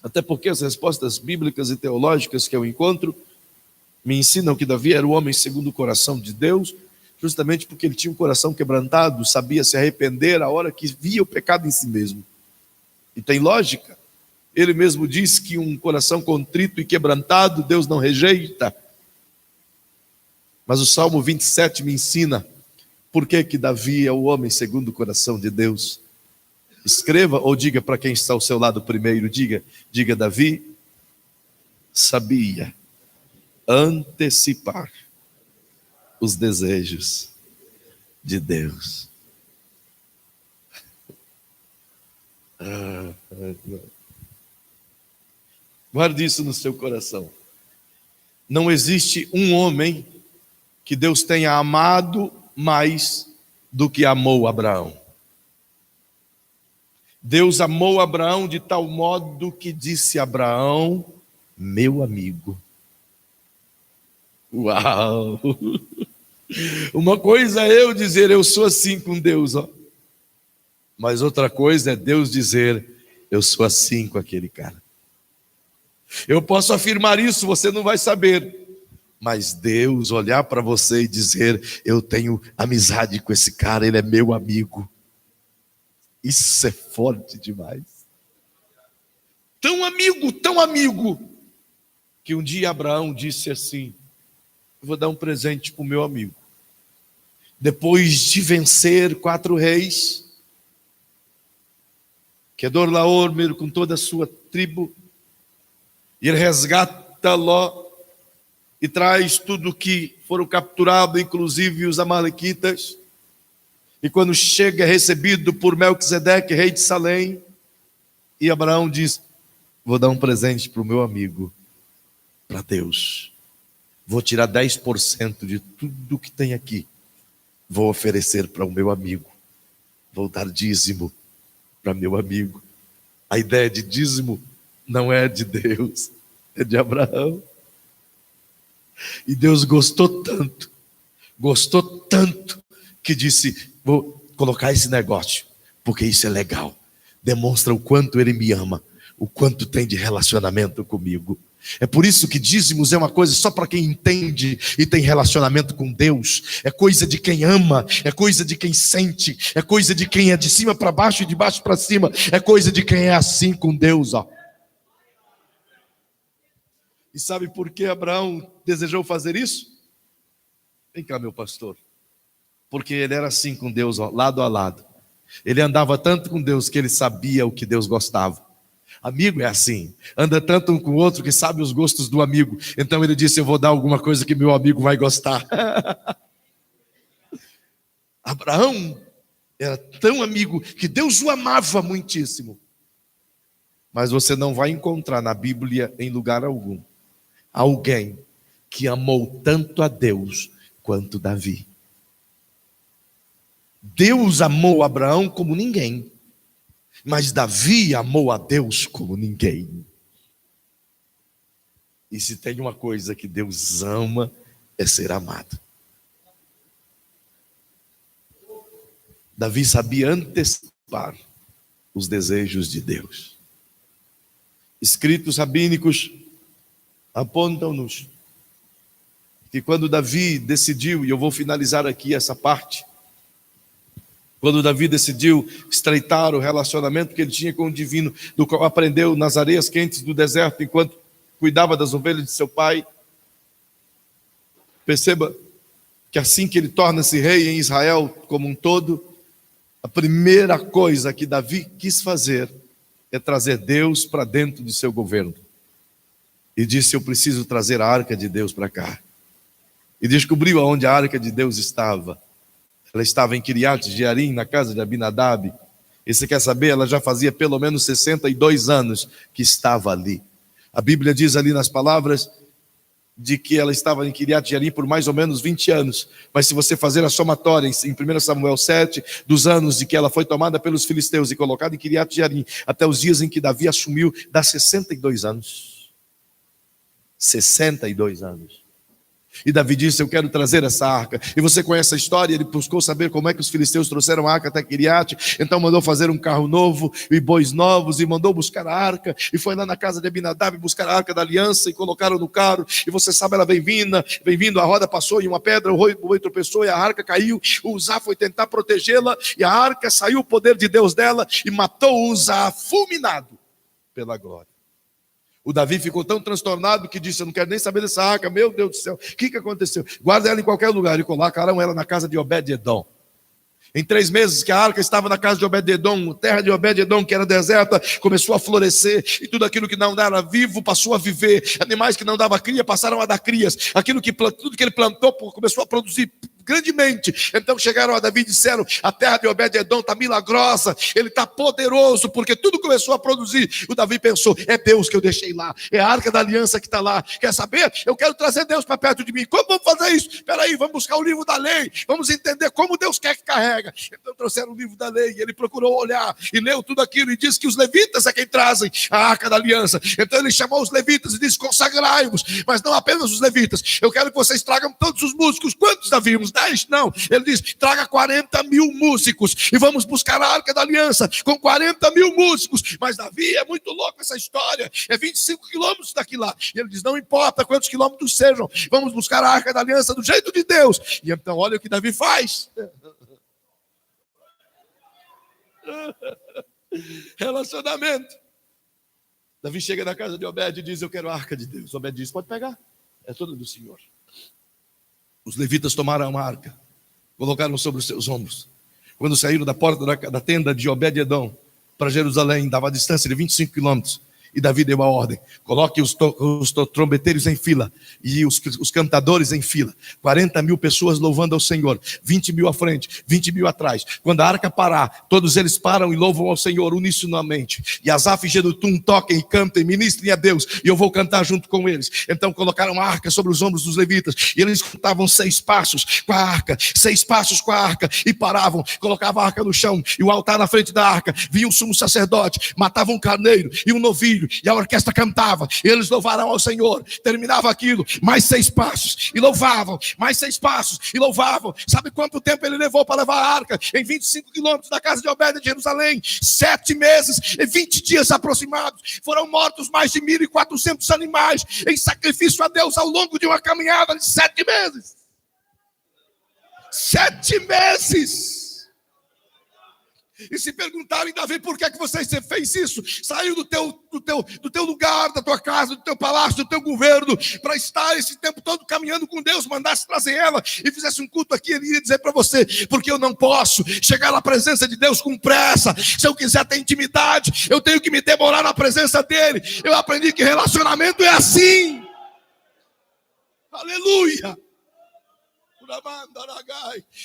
até porque as respostas bíblicas e teológicas que eu encontro me ensinam que Davi era o homem segundo o coração de Deus, justamente porque ele tinha um coração quebrantado, sabia se arrepender a hora que via o pecado em si mesmo. E tem lógica. Ele mesmo diz que um coração contrito e quebrantado Deus não rejeita. Mas o Salmo 27 me ensina por que Davi é o homem segundo o coração de Deus. Escreva ou diga para quem está ao seu lado primeiro, diga: Davi sabia antecipar os desejos de Deus. Guarde isso no seu coração. Não existe um homem que Deus tenha amado mais do que amou Abraão. Deus amou Abraão de tal modo que disse a Abraão: meu amigo. Uau! Uma coisa é eu dizer: eu sou assim com Deus, ó. Mas outra coisa é Deus dizer: eu sou assim com aquele cara. Eu posso afirmar isso, você não vai saber. Mas Deus olhar para você e dizer: eu tenho amizade com esse cara, ele é meu amigo. Isso é forte demais. Tão amigo, que um dia Abraão disse assim: eu vou dar um presente para o meu amigo. Depois de vencer 4 reis, Quedorlaomer com toda a sua tribo, ele resgata Ló e traz tudo que foram capturados, inclusive os amalequitas. E quando chega, é recebido por Melquisedeque, rei de Salém, e Abraão diz: vou dar um presente para o meu amigo, para Deus. Vou tirar 10% de tudo que tem aqui, vou oferecer para o meu amigo. Vou dar dízimo para meu amigo. A ideia de dízimo não é de Deus, é de Abraão. E Deus gostou tanto, que disse: vou colocar esse negócio, porque isso é legal. Demonstra o quanto ele me ama, o quanto tem de relacionamento comigo. É por isso que dízimos é uma coisa só para quem entende e tem relacionamento com Deus. É coisa de quem ama, é coisa de quem sente, é coisa de quem é de cima para baixo e de baixo para cima. É coisa de quem é assim com Deus, ó. E sabe por que Abraão desejou fazer isso? Vem cá, meu pastor. Porque ele era assim com Deus, ó, lado a lado. Ele andava tanto com Deus que ele sabia o que Deus gostava. Amigo é assim, anda tanto um com o outro que sabe os gostos do amigo. Então ele disse, eu vou dar alguma coisa que meu amigo vai gostar. Abraão era tão amigo que Deus o amava muitíssimo. Mas você não vai encontrar na Bíblia em lugar algum alguém que amou tanto a Deus quanto Davi. Deus amou Abraão como ninguém. Mas Davi amou a Deus como ninguém. E se tem uma coisa que Deus ama, é ser amado. Davi sabia antecipar os desejos de Deus. Escritos rabínicos apontam-nos que quando Davi decidiu, e eu vou finalizar aqui essa parte, quando Davi decidiu estreitar o relacionamento que ele tinha com o divino, do qual aprendeu nas areias quentes do deserto, enquanto cuidava das ovelhas de seu pai. Perceba que assim que ele torna-se rei em Israel como um todo, a primeira coisa que Davi quis fazer é trazer Deus para dentro de seu governo. E disse, eu preciso trazer a arca de Deus para cá. E descobriu aonde a arca de Deus estava. Ela estava em Kiriat Jearim, na casa de Abinadab. E você quer saber? Ela já fazia pelo menos 62 anos que estava ali. A Bíblia diz ali nas palavras de que ela estava em Kiriat Jearim por mais ou menos 20 anos. Mas se você fazer a somatória em 1 Samuel 7, dos anos de que ela foi tomada pelos filisteus e colocada em Kiriat Jearim, até os dias em que Davi assumiu, dá 62 anos. 62 anos. E Davi disse, eu quero trazer essa arca. E você conhece a história, ele buscou saber como é que os filisteus trouxeram a arca até Kiriat. Então mandou fazer um carro novo e bois novos, e mandou buscar a arca, e foi lá na casa de Abinadab buscar a arca da aliança, e colocaram no carro, e você sabe, ela vem vindo, a roda passou em uma pedra, o boi tropeçou, e a arca caiu. O Uzá foi tentar protegê-la, e a arca saiu o poder de Deus dela, e matou o Uzá fulminado pela glória. O Davi ficou tão transtornado que disse, eu não quero nem saber dessa arca, meu Deus do céu, o que aconteceu? Guarda ela em qualquer lugar. E colocaram ela na casa de Obed-edom. Em 3 meses que a arca estava na casa de Obed-edom, terra de Obed-edom, que era deserta, começou a florescer, e tudo aquilo que não era vivo passou a viver. Animais que não davam cria passaram a dar crias. Tudo que ele plantou começou a produzir grandemente. Então chegaram a Davi e disseram, a terra de Obed-edom está milagrosa, ele está poderoso, porque tudo começou a produzir. O Davi pensou, é Deus que eu deixei lá, é a arca da aliança que está lá. Quer saber? Eu quero trazer Deus para perto de mim. Como vamos fazer isso? Espera aí, vamos buscar o livro da lei, vamos entender como Deus quer que carrega. Então trouxeram o livro da lei, e ele procurou olhar, e leu tudo aquilo, e disse que os levitas é quem trazem a arca da aliança. Então ele chamou os levitas e disse, consagrai-vos, mas não apenas os levitas, eu quero que vocês tragam todos os músicos. Quantos Davi? Uns 10? Não, ele diz, traga 40 mil músicos, e vamos buscar a arca da aliança, com 40 mil músicos. Mas Davi, é muito louco essa história, é 25 quilômetros daqui lá, e ele diz, não importa quantos quilômetros sejam, vamos buscar a arca da aliança do jeito de Deus. E então olha o que Davi faz. Relacionamento. Davi chega na casa de Obed e diz, eu quero a arca de Deus. Obed diz, pode pegar, é toda do Senhor. Os levitas tomaram a arca, colocaram sobre os seus ombros. Quando saíram da porta da tenda de Obed-edom para Jerusalém, dava a distância de 25 quilômetros, e Davi deu a ordem, coloque os trombeteiros em fila, e os cantadores em fila, 40 mil pessoas louvando ao Senhor, 20 mil à frente, 20 mil atrás. Quando a arca parar, todos eles param e louvam ao Senhor unisonamente, e Asaf e Jedutum toquem e cantem, ministrem a Deus, e eu vou cantar junto com eles. Então colocaram a arca sobre os ombros dos levitas, e eles contavam 6 passos com a arca, 6 passos com a arca, e paravam, colocavam a arca no chão, e o altar na frente da arca, vinha o sumo sacerdote, matava um carneiro e um novilho, candeeiro, e a orquestra cantava, e eles louvaram ao Senhor. Terminava aquilo, mais 6 passos, e louvavam, mais 6 passos, e louvavam. Sabe quanto tempo ele levou para levar a arca? Em 25 quilômetros da casa de Obed, de Jerusalém, 7 meses e 20 dias aproximados. Foram mortos mais de 1.400 animais em sacrifício a Deus ao longo de uma caminhada de 7 meses. 7 meses. E se perguntarem, Davi, por que é que você fez isso? Saiu do teu lugar, da tua casa, do teu palácio, do teu governo, para estar esse tempo todo caminhando com Deus, mandasse trazer ela e fizesse um culto aqui, ele iria dizer para você, porque eu não posso chegar na presença de Deus com pressa. Se eu quiser ter intimidade, eu tenho que me demorar na presença dele. Eu aprendi que relacionamento é assim. Aleluia.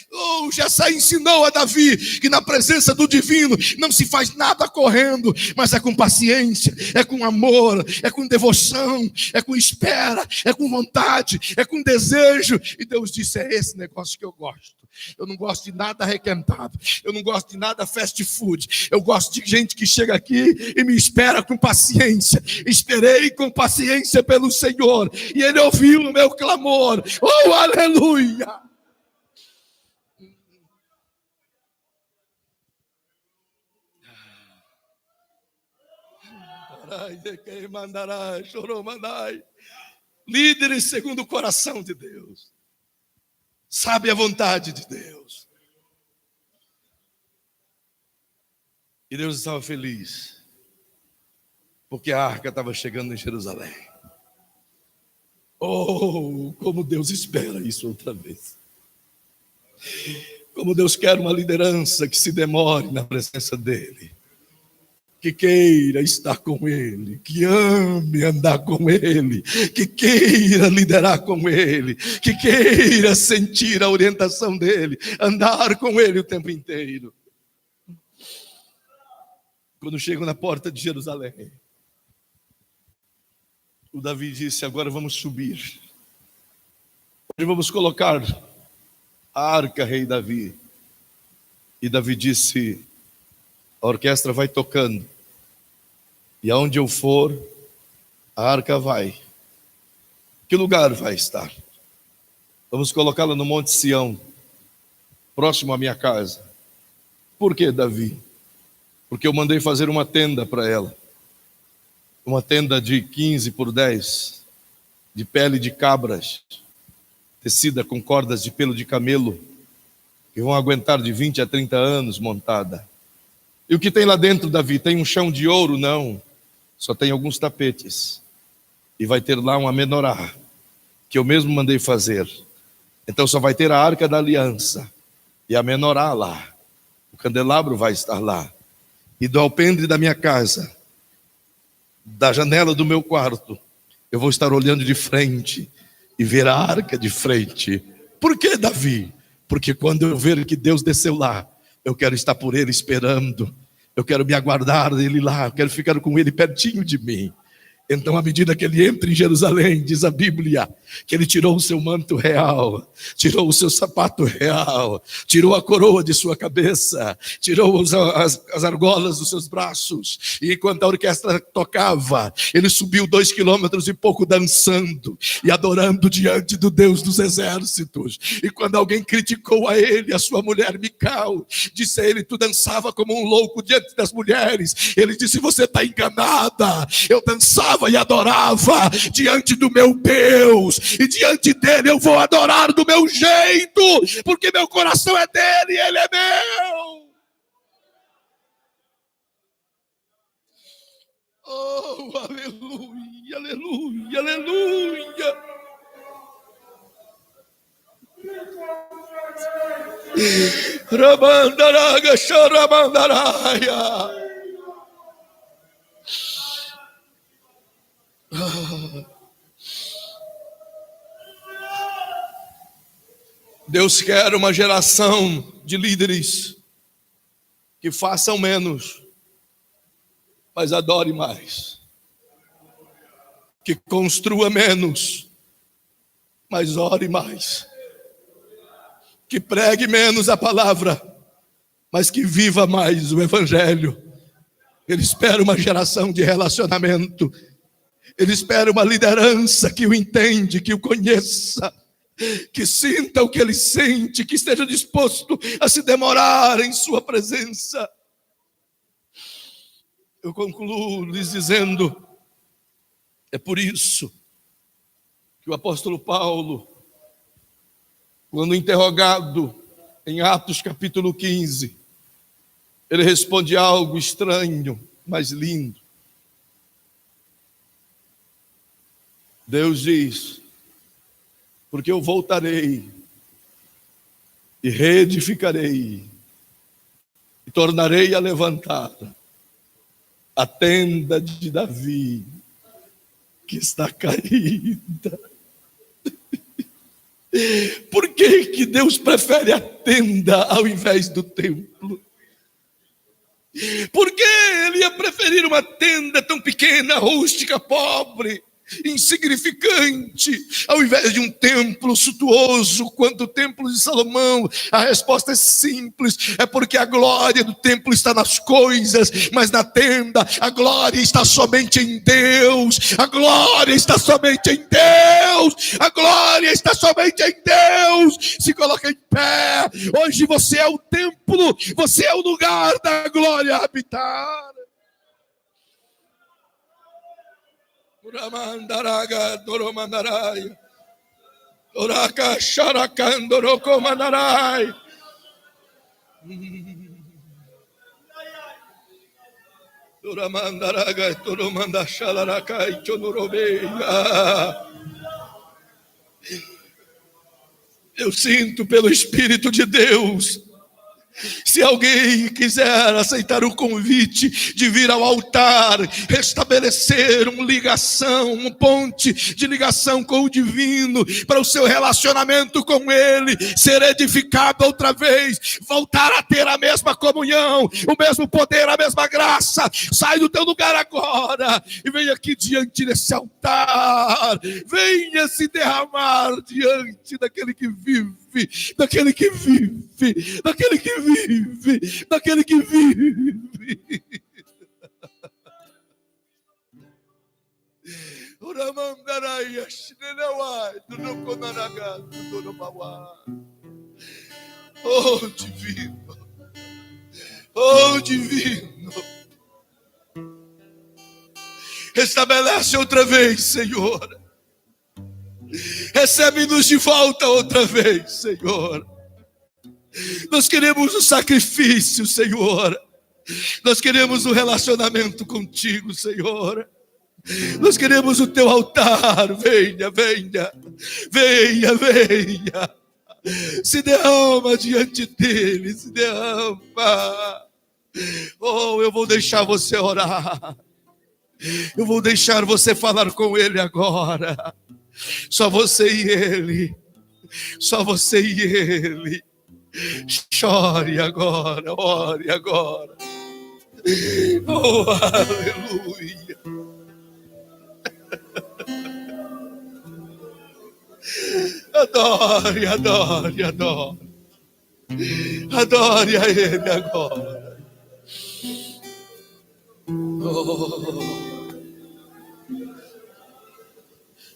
Oh, Jessé ensinou a Davi que na presença do divino não se faz nada correndo, mas é com paciência, é com amor, é com devoção, é com espera, é com vontade, é com desejo. E Deus disse, é esse negócio que eu gosto. Eu não gosto de nada requentado, eu não gosto de nada fast food, eu gosto de gente que chega aqui e me espera com paciência. Esperei com paciência pelo Senhor, e Ele ouviu o meu clamor. Oh, aleluia! Líderes segundo o coração de Deus, sabe a vontade de Deus. E Deus estava feliz, porque a arca estava chegando em Jerusalém. Oh, como Deus espera isso outra vez. Como Deus quer uma liderança que se demore na presença dEle, que queira estar com Ele, que ame andar com Ele, que queira liderar com Ele, que queira sentir a orientação dEle, andar com Ele o tempo inteiro. Quando chegam na porta de Jerusalém, o Davi disse, agora vamos subir. Onde vamos colocar a arca, rei Davi? E Davi disse, a orquestra vai tocando, e aonde eu for, a arca vai. Que lugar vai estar? Vamos colocá-la no Monte Sião, próximo à minha casa. Por que, Davi? Porque eu mandei fazer uma tenda para ela. Uma tenda de 15 por 10, de pele de cabras, tecida com cordas de pelo de camelo, que vão aguentar de 20 a 30 anos montada. E o que tem lá dentro, Davi? Tem um chão de ouro? Não. Só tem alguns tapetes. E vai ter lá uma menorá, que eu mesmo mandei fazer. Então só vai ter a arca da aliança e a menorá lá. O candelabro vai estar lá. E do alpendre da minha casa, da janela do meu quarto, eu vou estar olhando de frente e ver a arca de frente. Por que, Davi? Porque quando eu ver que Deus desceu lá, eu quero estar por Ele esperando. Eu quero me aguardar dele lá, eu quero ficar com ele pertinho de mim. Então, à medida que ele entra em Jerusalém, diz a Bíblia, que ele tirou o seu manto real, tirou o seu sapato real, tirou a coroa de sua cabeça, tirou as argolas dos seus braços, e enquanto a orquestra tocava, ele subiu 2 quilômetros e pouco dançando e adorando diante do Deus dos exércitos. E quando alguém criticou a ele, a sua mulher Mical, disse a ele, tu dançava como um louco diante das mulheres. Ele disse, você está enganada, eu dançava e adorava diante do meu Deus, e diante dele eu vou adorar do meu jeito, porque meu coração é dele e ele é meu. Oh, aleluia, aleluia, aleluia. Rabandaraga, xarabandaraia. Deus quer uma geração de líderes que façam menos, mas adore mais, que construa menos, mas ore mais, que pregue menos a palavra, mas que viva mais o Evangelho. Ele espera uma geração de relacionamento. Ele espera uma liderança que o entende, que o conheça, que sinta o que ele sente, que esteja disposto a se demorar em sua presença. Eu concluo lhes dizendo, é por isso que o apóstolo Paulo, quando interrogado em Atos capítulo 15, ele responde algo estranho, mas lindo. Deus diz, porque eu voltarei e reedificarei e tornarei a levantar a tenda de Davi, que está caída. Por que Deus prefere a tenda ao invés do templo? Por que ele ia preferir uma tenda tão pequena, rústica, pobre, insignificante, ao invés de um templo suntuoso quanto o templo de Salomão? A resposta é simples, é porque a glória do templo está nas coisas, mas na tenda a glória está somente em Deus. A glória está somente em Deus. A glória está somente em Deus. Se coloca em pé. Hoje você é o templo, você é o lugar da glória a habitar. Uramandaraga doromandarai. Oraka sharakandoroko mandarai. Uramandaraga doromandashalakai chonorobeia. Eu sinto pelo Espírito de Deus, se alguém quiser aceitar o convite de vir ao altar, restabelecer uma ligação, um ponte de ligação com o divino, para o seu relacionamento com ele ser edificado outra vez, voltar a ter a mesma comunhão, o mesmo poder, a mesma graça, sai do teu lugar agora e venha aqui diante desse altar, venha se derramar diante daquele que vive, daquele que vive, daquele que vive, daquele que vive. Oh divino, oh divino, restabelece outra vez, Senhor. Recebe-nos de volta outra vez, Senhor. Nós queremos o sacrifício, Senhor. Nós queremos o relacionamento contigo, Senhor. Nós queremos o teu altar. Venha, venha, venha, venha. Se derrama diante dele, se derrama. Oh, eu vou deixar você orar. Eu vou deixar você falar com ele agora. Só você e ele. Só você e ele. Chore agora, ore agora. Oh, aleluia. Adore, adore, adore. Adore a ele agora.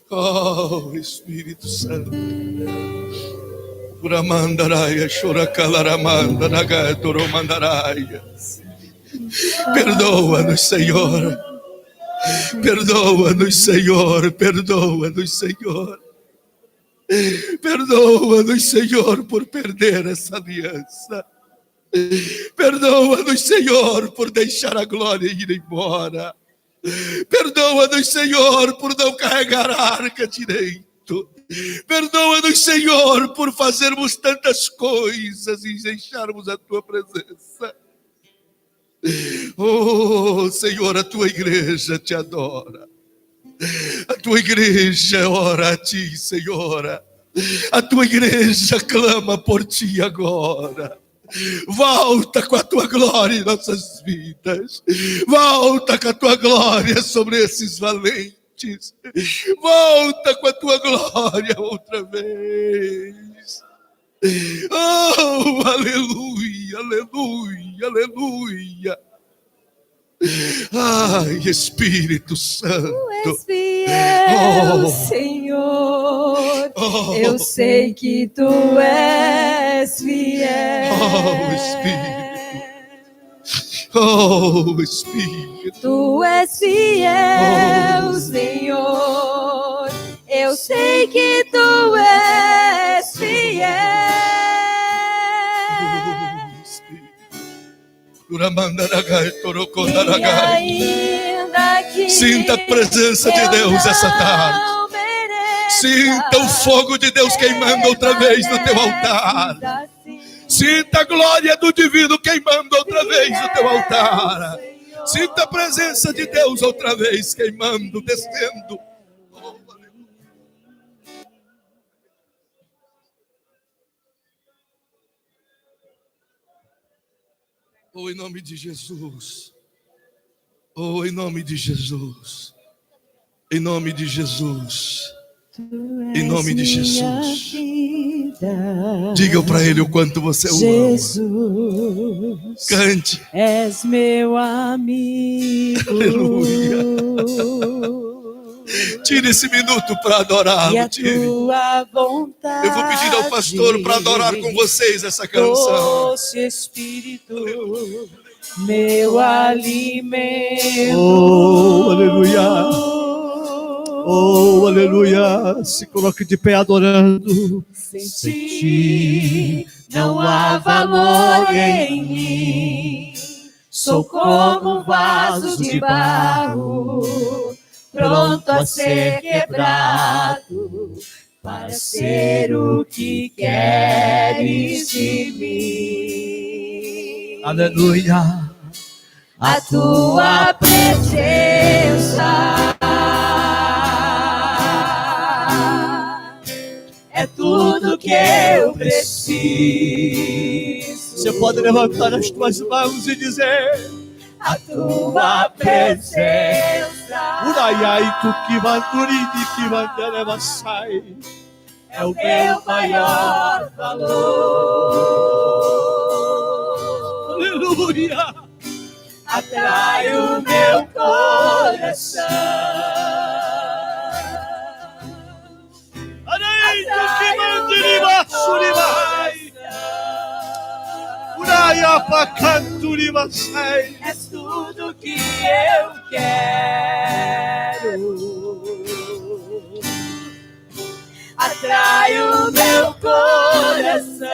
Oh, Espírito Santo. Uramandaraya, choracalaramanda, nagatoromandaraya. Perdoa-nos, Senhor. Perdoa-nos, Senhor. Perdoa-nos, Senhor. Perdoa-nos, Senhor, por perder essa aliança. Perdoa-nos, Senhor, por deixar a glória ir embora. Perdoa-nos, Senhor, por não carregar a arca direito. Perdoa-nos, Senhor, por fazermos tantas coisas e deixarmos a tua presença. Oh, Senhor, a tua igreja te adora. A tua igreja ora a ti, Senhor. A tua igreja clama por ti agora. Volta com a tua glória em nossas vidas. Volta com a tua glória sobre esses valentes. Volta com a tua glória outra vez. Oh, aleluia, aleluia, aleluia. Ai, Espírito Santo. Tu és fiel, Senhor. Eu sei que tu és fiel. Oh, Espírito. Tu és fiel, Senhor. Eu sei que tu és fiel. E ainda que sinta a presença de Deus essa tarde. Sinta o fogo de Deus queimando outra vez no teu altar. Sinta a glória do divino queimando outra vez no teu altar. Sinta a presença de Deus outra vez queimando, descendo. Oh, em nome de Jesus. Oh, em nome de Jesus. Em nome de Jesus. Em nome de Jesus. Diga para ele o quanto você o Jesus, ama. Cante. És meu amigo. Aleluia. Tire esse minuto para adorá-lo. E a tua vontade. Eu vou pedir ao pastor para adorar com vocês essa canção. Doce Espírito, meu alimento. Oh, aleluia. Oh, aleluia. Se coloque de pé adorando. Sem ti não há valor em mim. Sou como um vaso de barro, pronto a ser quebrado, para ser o que queres de mim. Aleluia. A tua presença é tudo que eu preciso. Você pode levantar as tuas mãos e dizer: a tua presença Uraiai tu que manturidi que mandeleva sai. é o meu maior valor. Aleluia. Atrai o meu coração. Arai tu que mandiriba suribai. Uraia pacanturiba sai. És tudo que eu quero. Atrai o meu coração.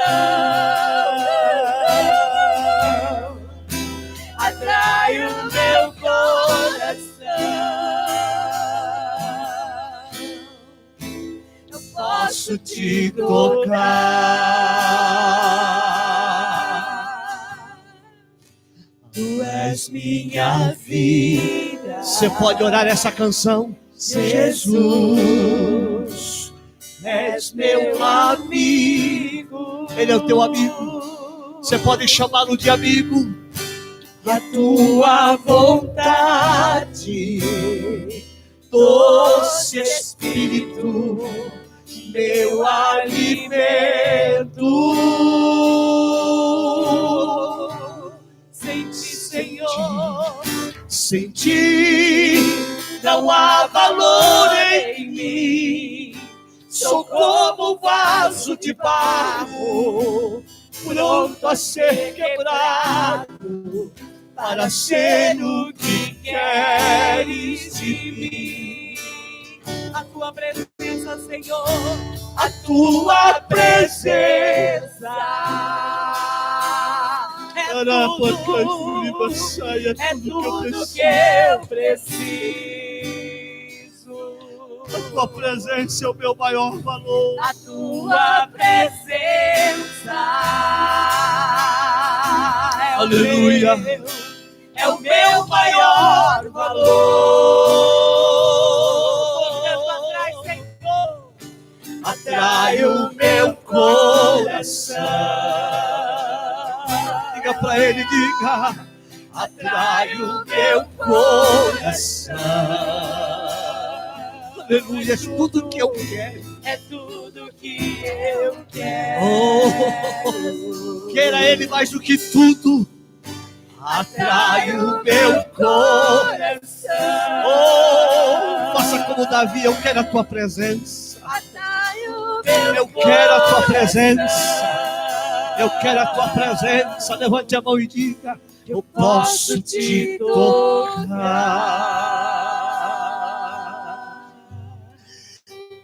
Atrai o meu coração. Eu posso te tocar. Tu és minha vida. Você pode orar essa canção? Jesus, és meu amigo. Ele é o teu amigo. Você pode chamá-lo de amigo. A tua vontade, doce Espírito, meu alimento. Sem ti, Senhor, Sem ti não há valor em mim. Sou como um vaso de barro, pronto a ser quebrado, para ser o que queres de mim. A tua presença, Senhor, a tua presença é tudo que eu preciso. A tua presença é o meu maior valor. A tua presença Aleluia. É o meu maior valor. Atrai, Senhor, atrai o meu coração. Diga pra ele, diga. Atrai o meu coração. Aleluia, é tudo que eu quero. É tudo que eu quero. Oh, queira ele mais do que tudo. atrai o meu coração. Oh, faça como Davi, eu quero a tua presença. Atrai o meu Eu quero a tua presença. Eu quero a tua presença. Levante a mão e diga: eu posso te tocar.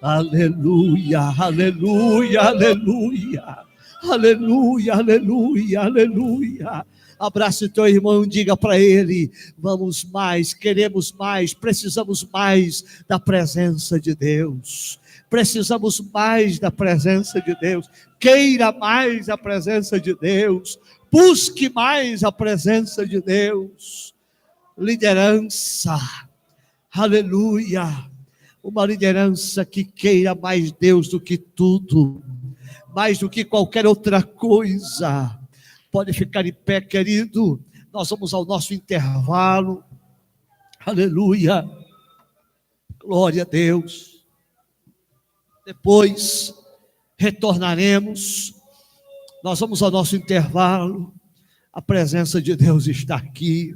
Aleluia, aleluia, aleluia. Aleluia, aleluia, aleluia. Abrace teu irmão e diga para ele: vamos mais, queremos mais, precisamos mais da presença de Deus. Precisamos mais da presença de Deus. Queira mais a presença de Deus. Busque mais a presença de Deus. Liderança. Aleluia. Uma liderança que queira mais Deus do que tudo. Mais do que qualquer outra coisa. Pode ficar em pé, querido. Nós vamos ao nosso intervalo. Aleluia. Glória a Deus. Depois retornaremos. Nós vamos ao nosso intervalo. A presença de Deus está aqui.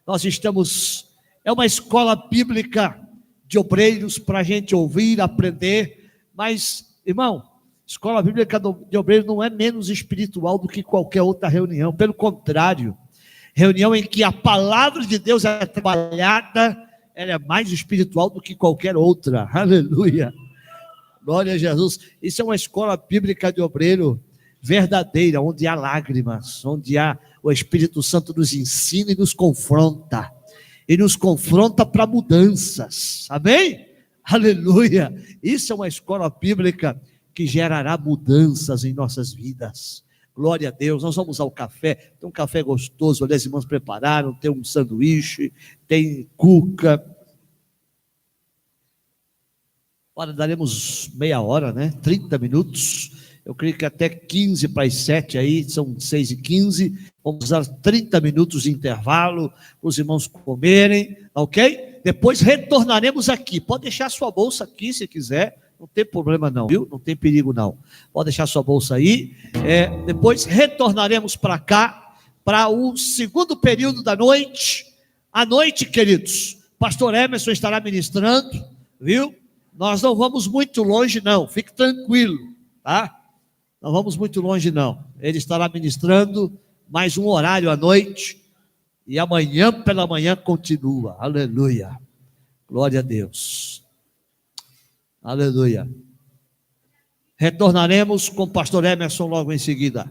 Nós estamos... É uma escola bíblica de obreiros para a gente ouvir, aprender. Mas, irmão, escola bíblica de obreiros não é menos espiritual do que qualquer outra reunião. Pelo contrário, reunião em que a palavra de Deus é trabalhada, ela é mais espiritual do que qualquer outra. Aleluia. Glória a Jesus. Isso é uma escola bíblica de obreiro verdadeira, onde há lágrimas, onde há o Espírito Santo nos ensina e nos confronta. E nos confronta para mudanças. Amém? Aleluia. Isso é uma escola bíblica que gerará mudanças em nossas vidas. Glória a Deus. Nós vamos ao café. Tem um café gostoso, ali as irmãs prepararam, tem um sanduíche, tem cuca. Ora, daremos meia hora, né? 30 minutos. Eu creio que até 15 para as 7 aí, são 6h15. Vamos usar 30 minutos de intervalo para os irmãos comerem, ok? Depois retornaremos aqui. Pode deixar sua bolsa aqui se quiser. Não tem problema não, viu? Não tem perigo não. Pode deixar sua bolsa aí. Depois retornaremos para cá, para o segundo período da noite. À noite, queridos, pastor Emerson estará ministrando, viu? Nós não vamos muito longe não, fique tranquilo, tá? Não vamos muito longe não. Ele estará ministrando mais um horário à noite. E amanhã pela manhã continua. Aleluia. Glória a Deus. Aleluia. Retornaremos com o pastor Emerson logo em seguida.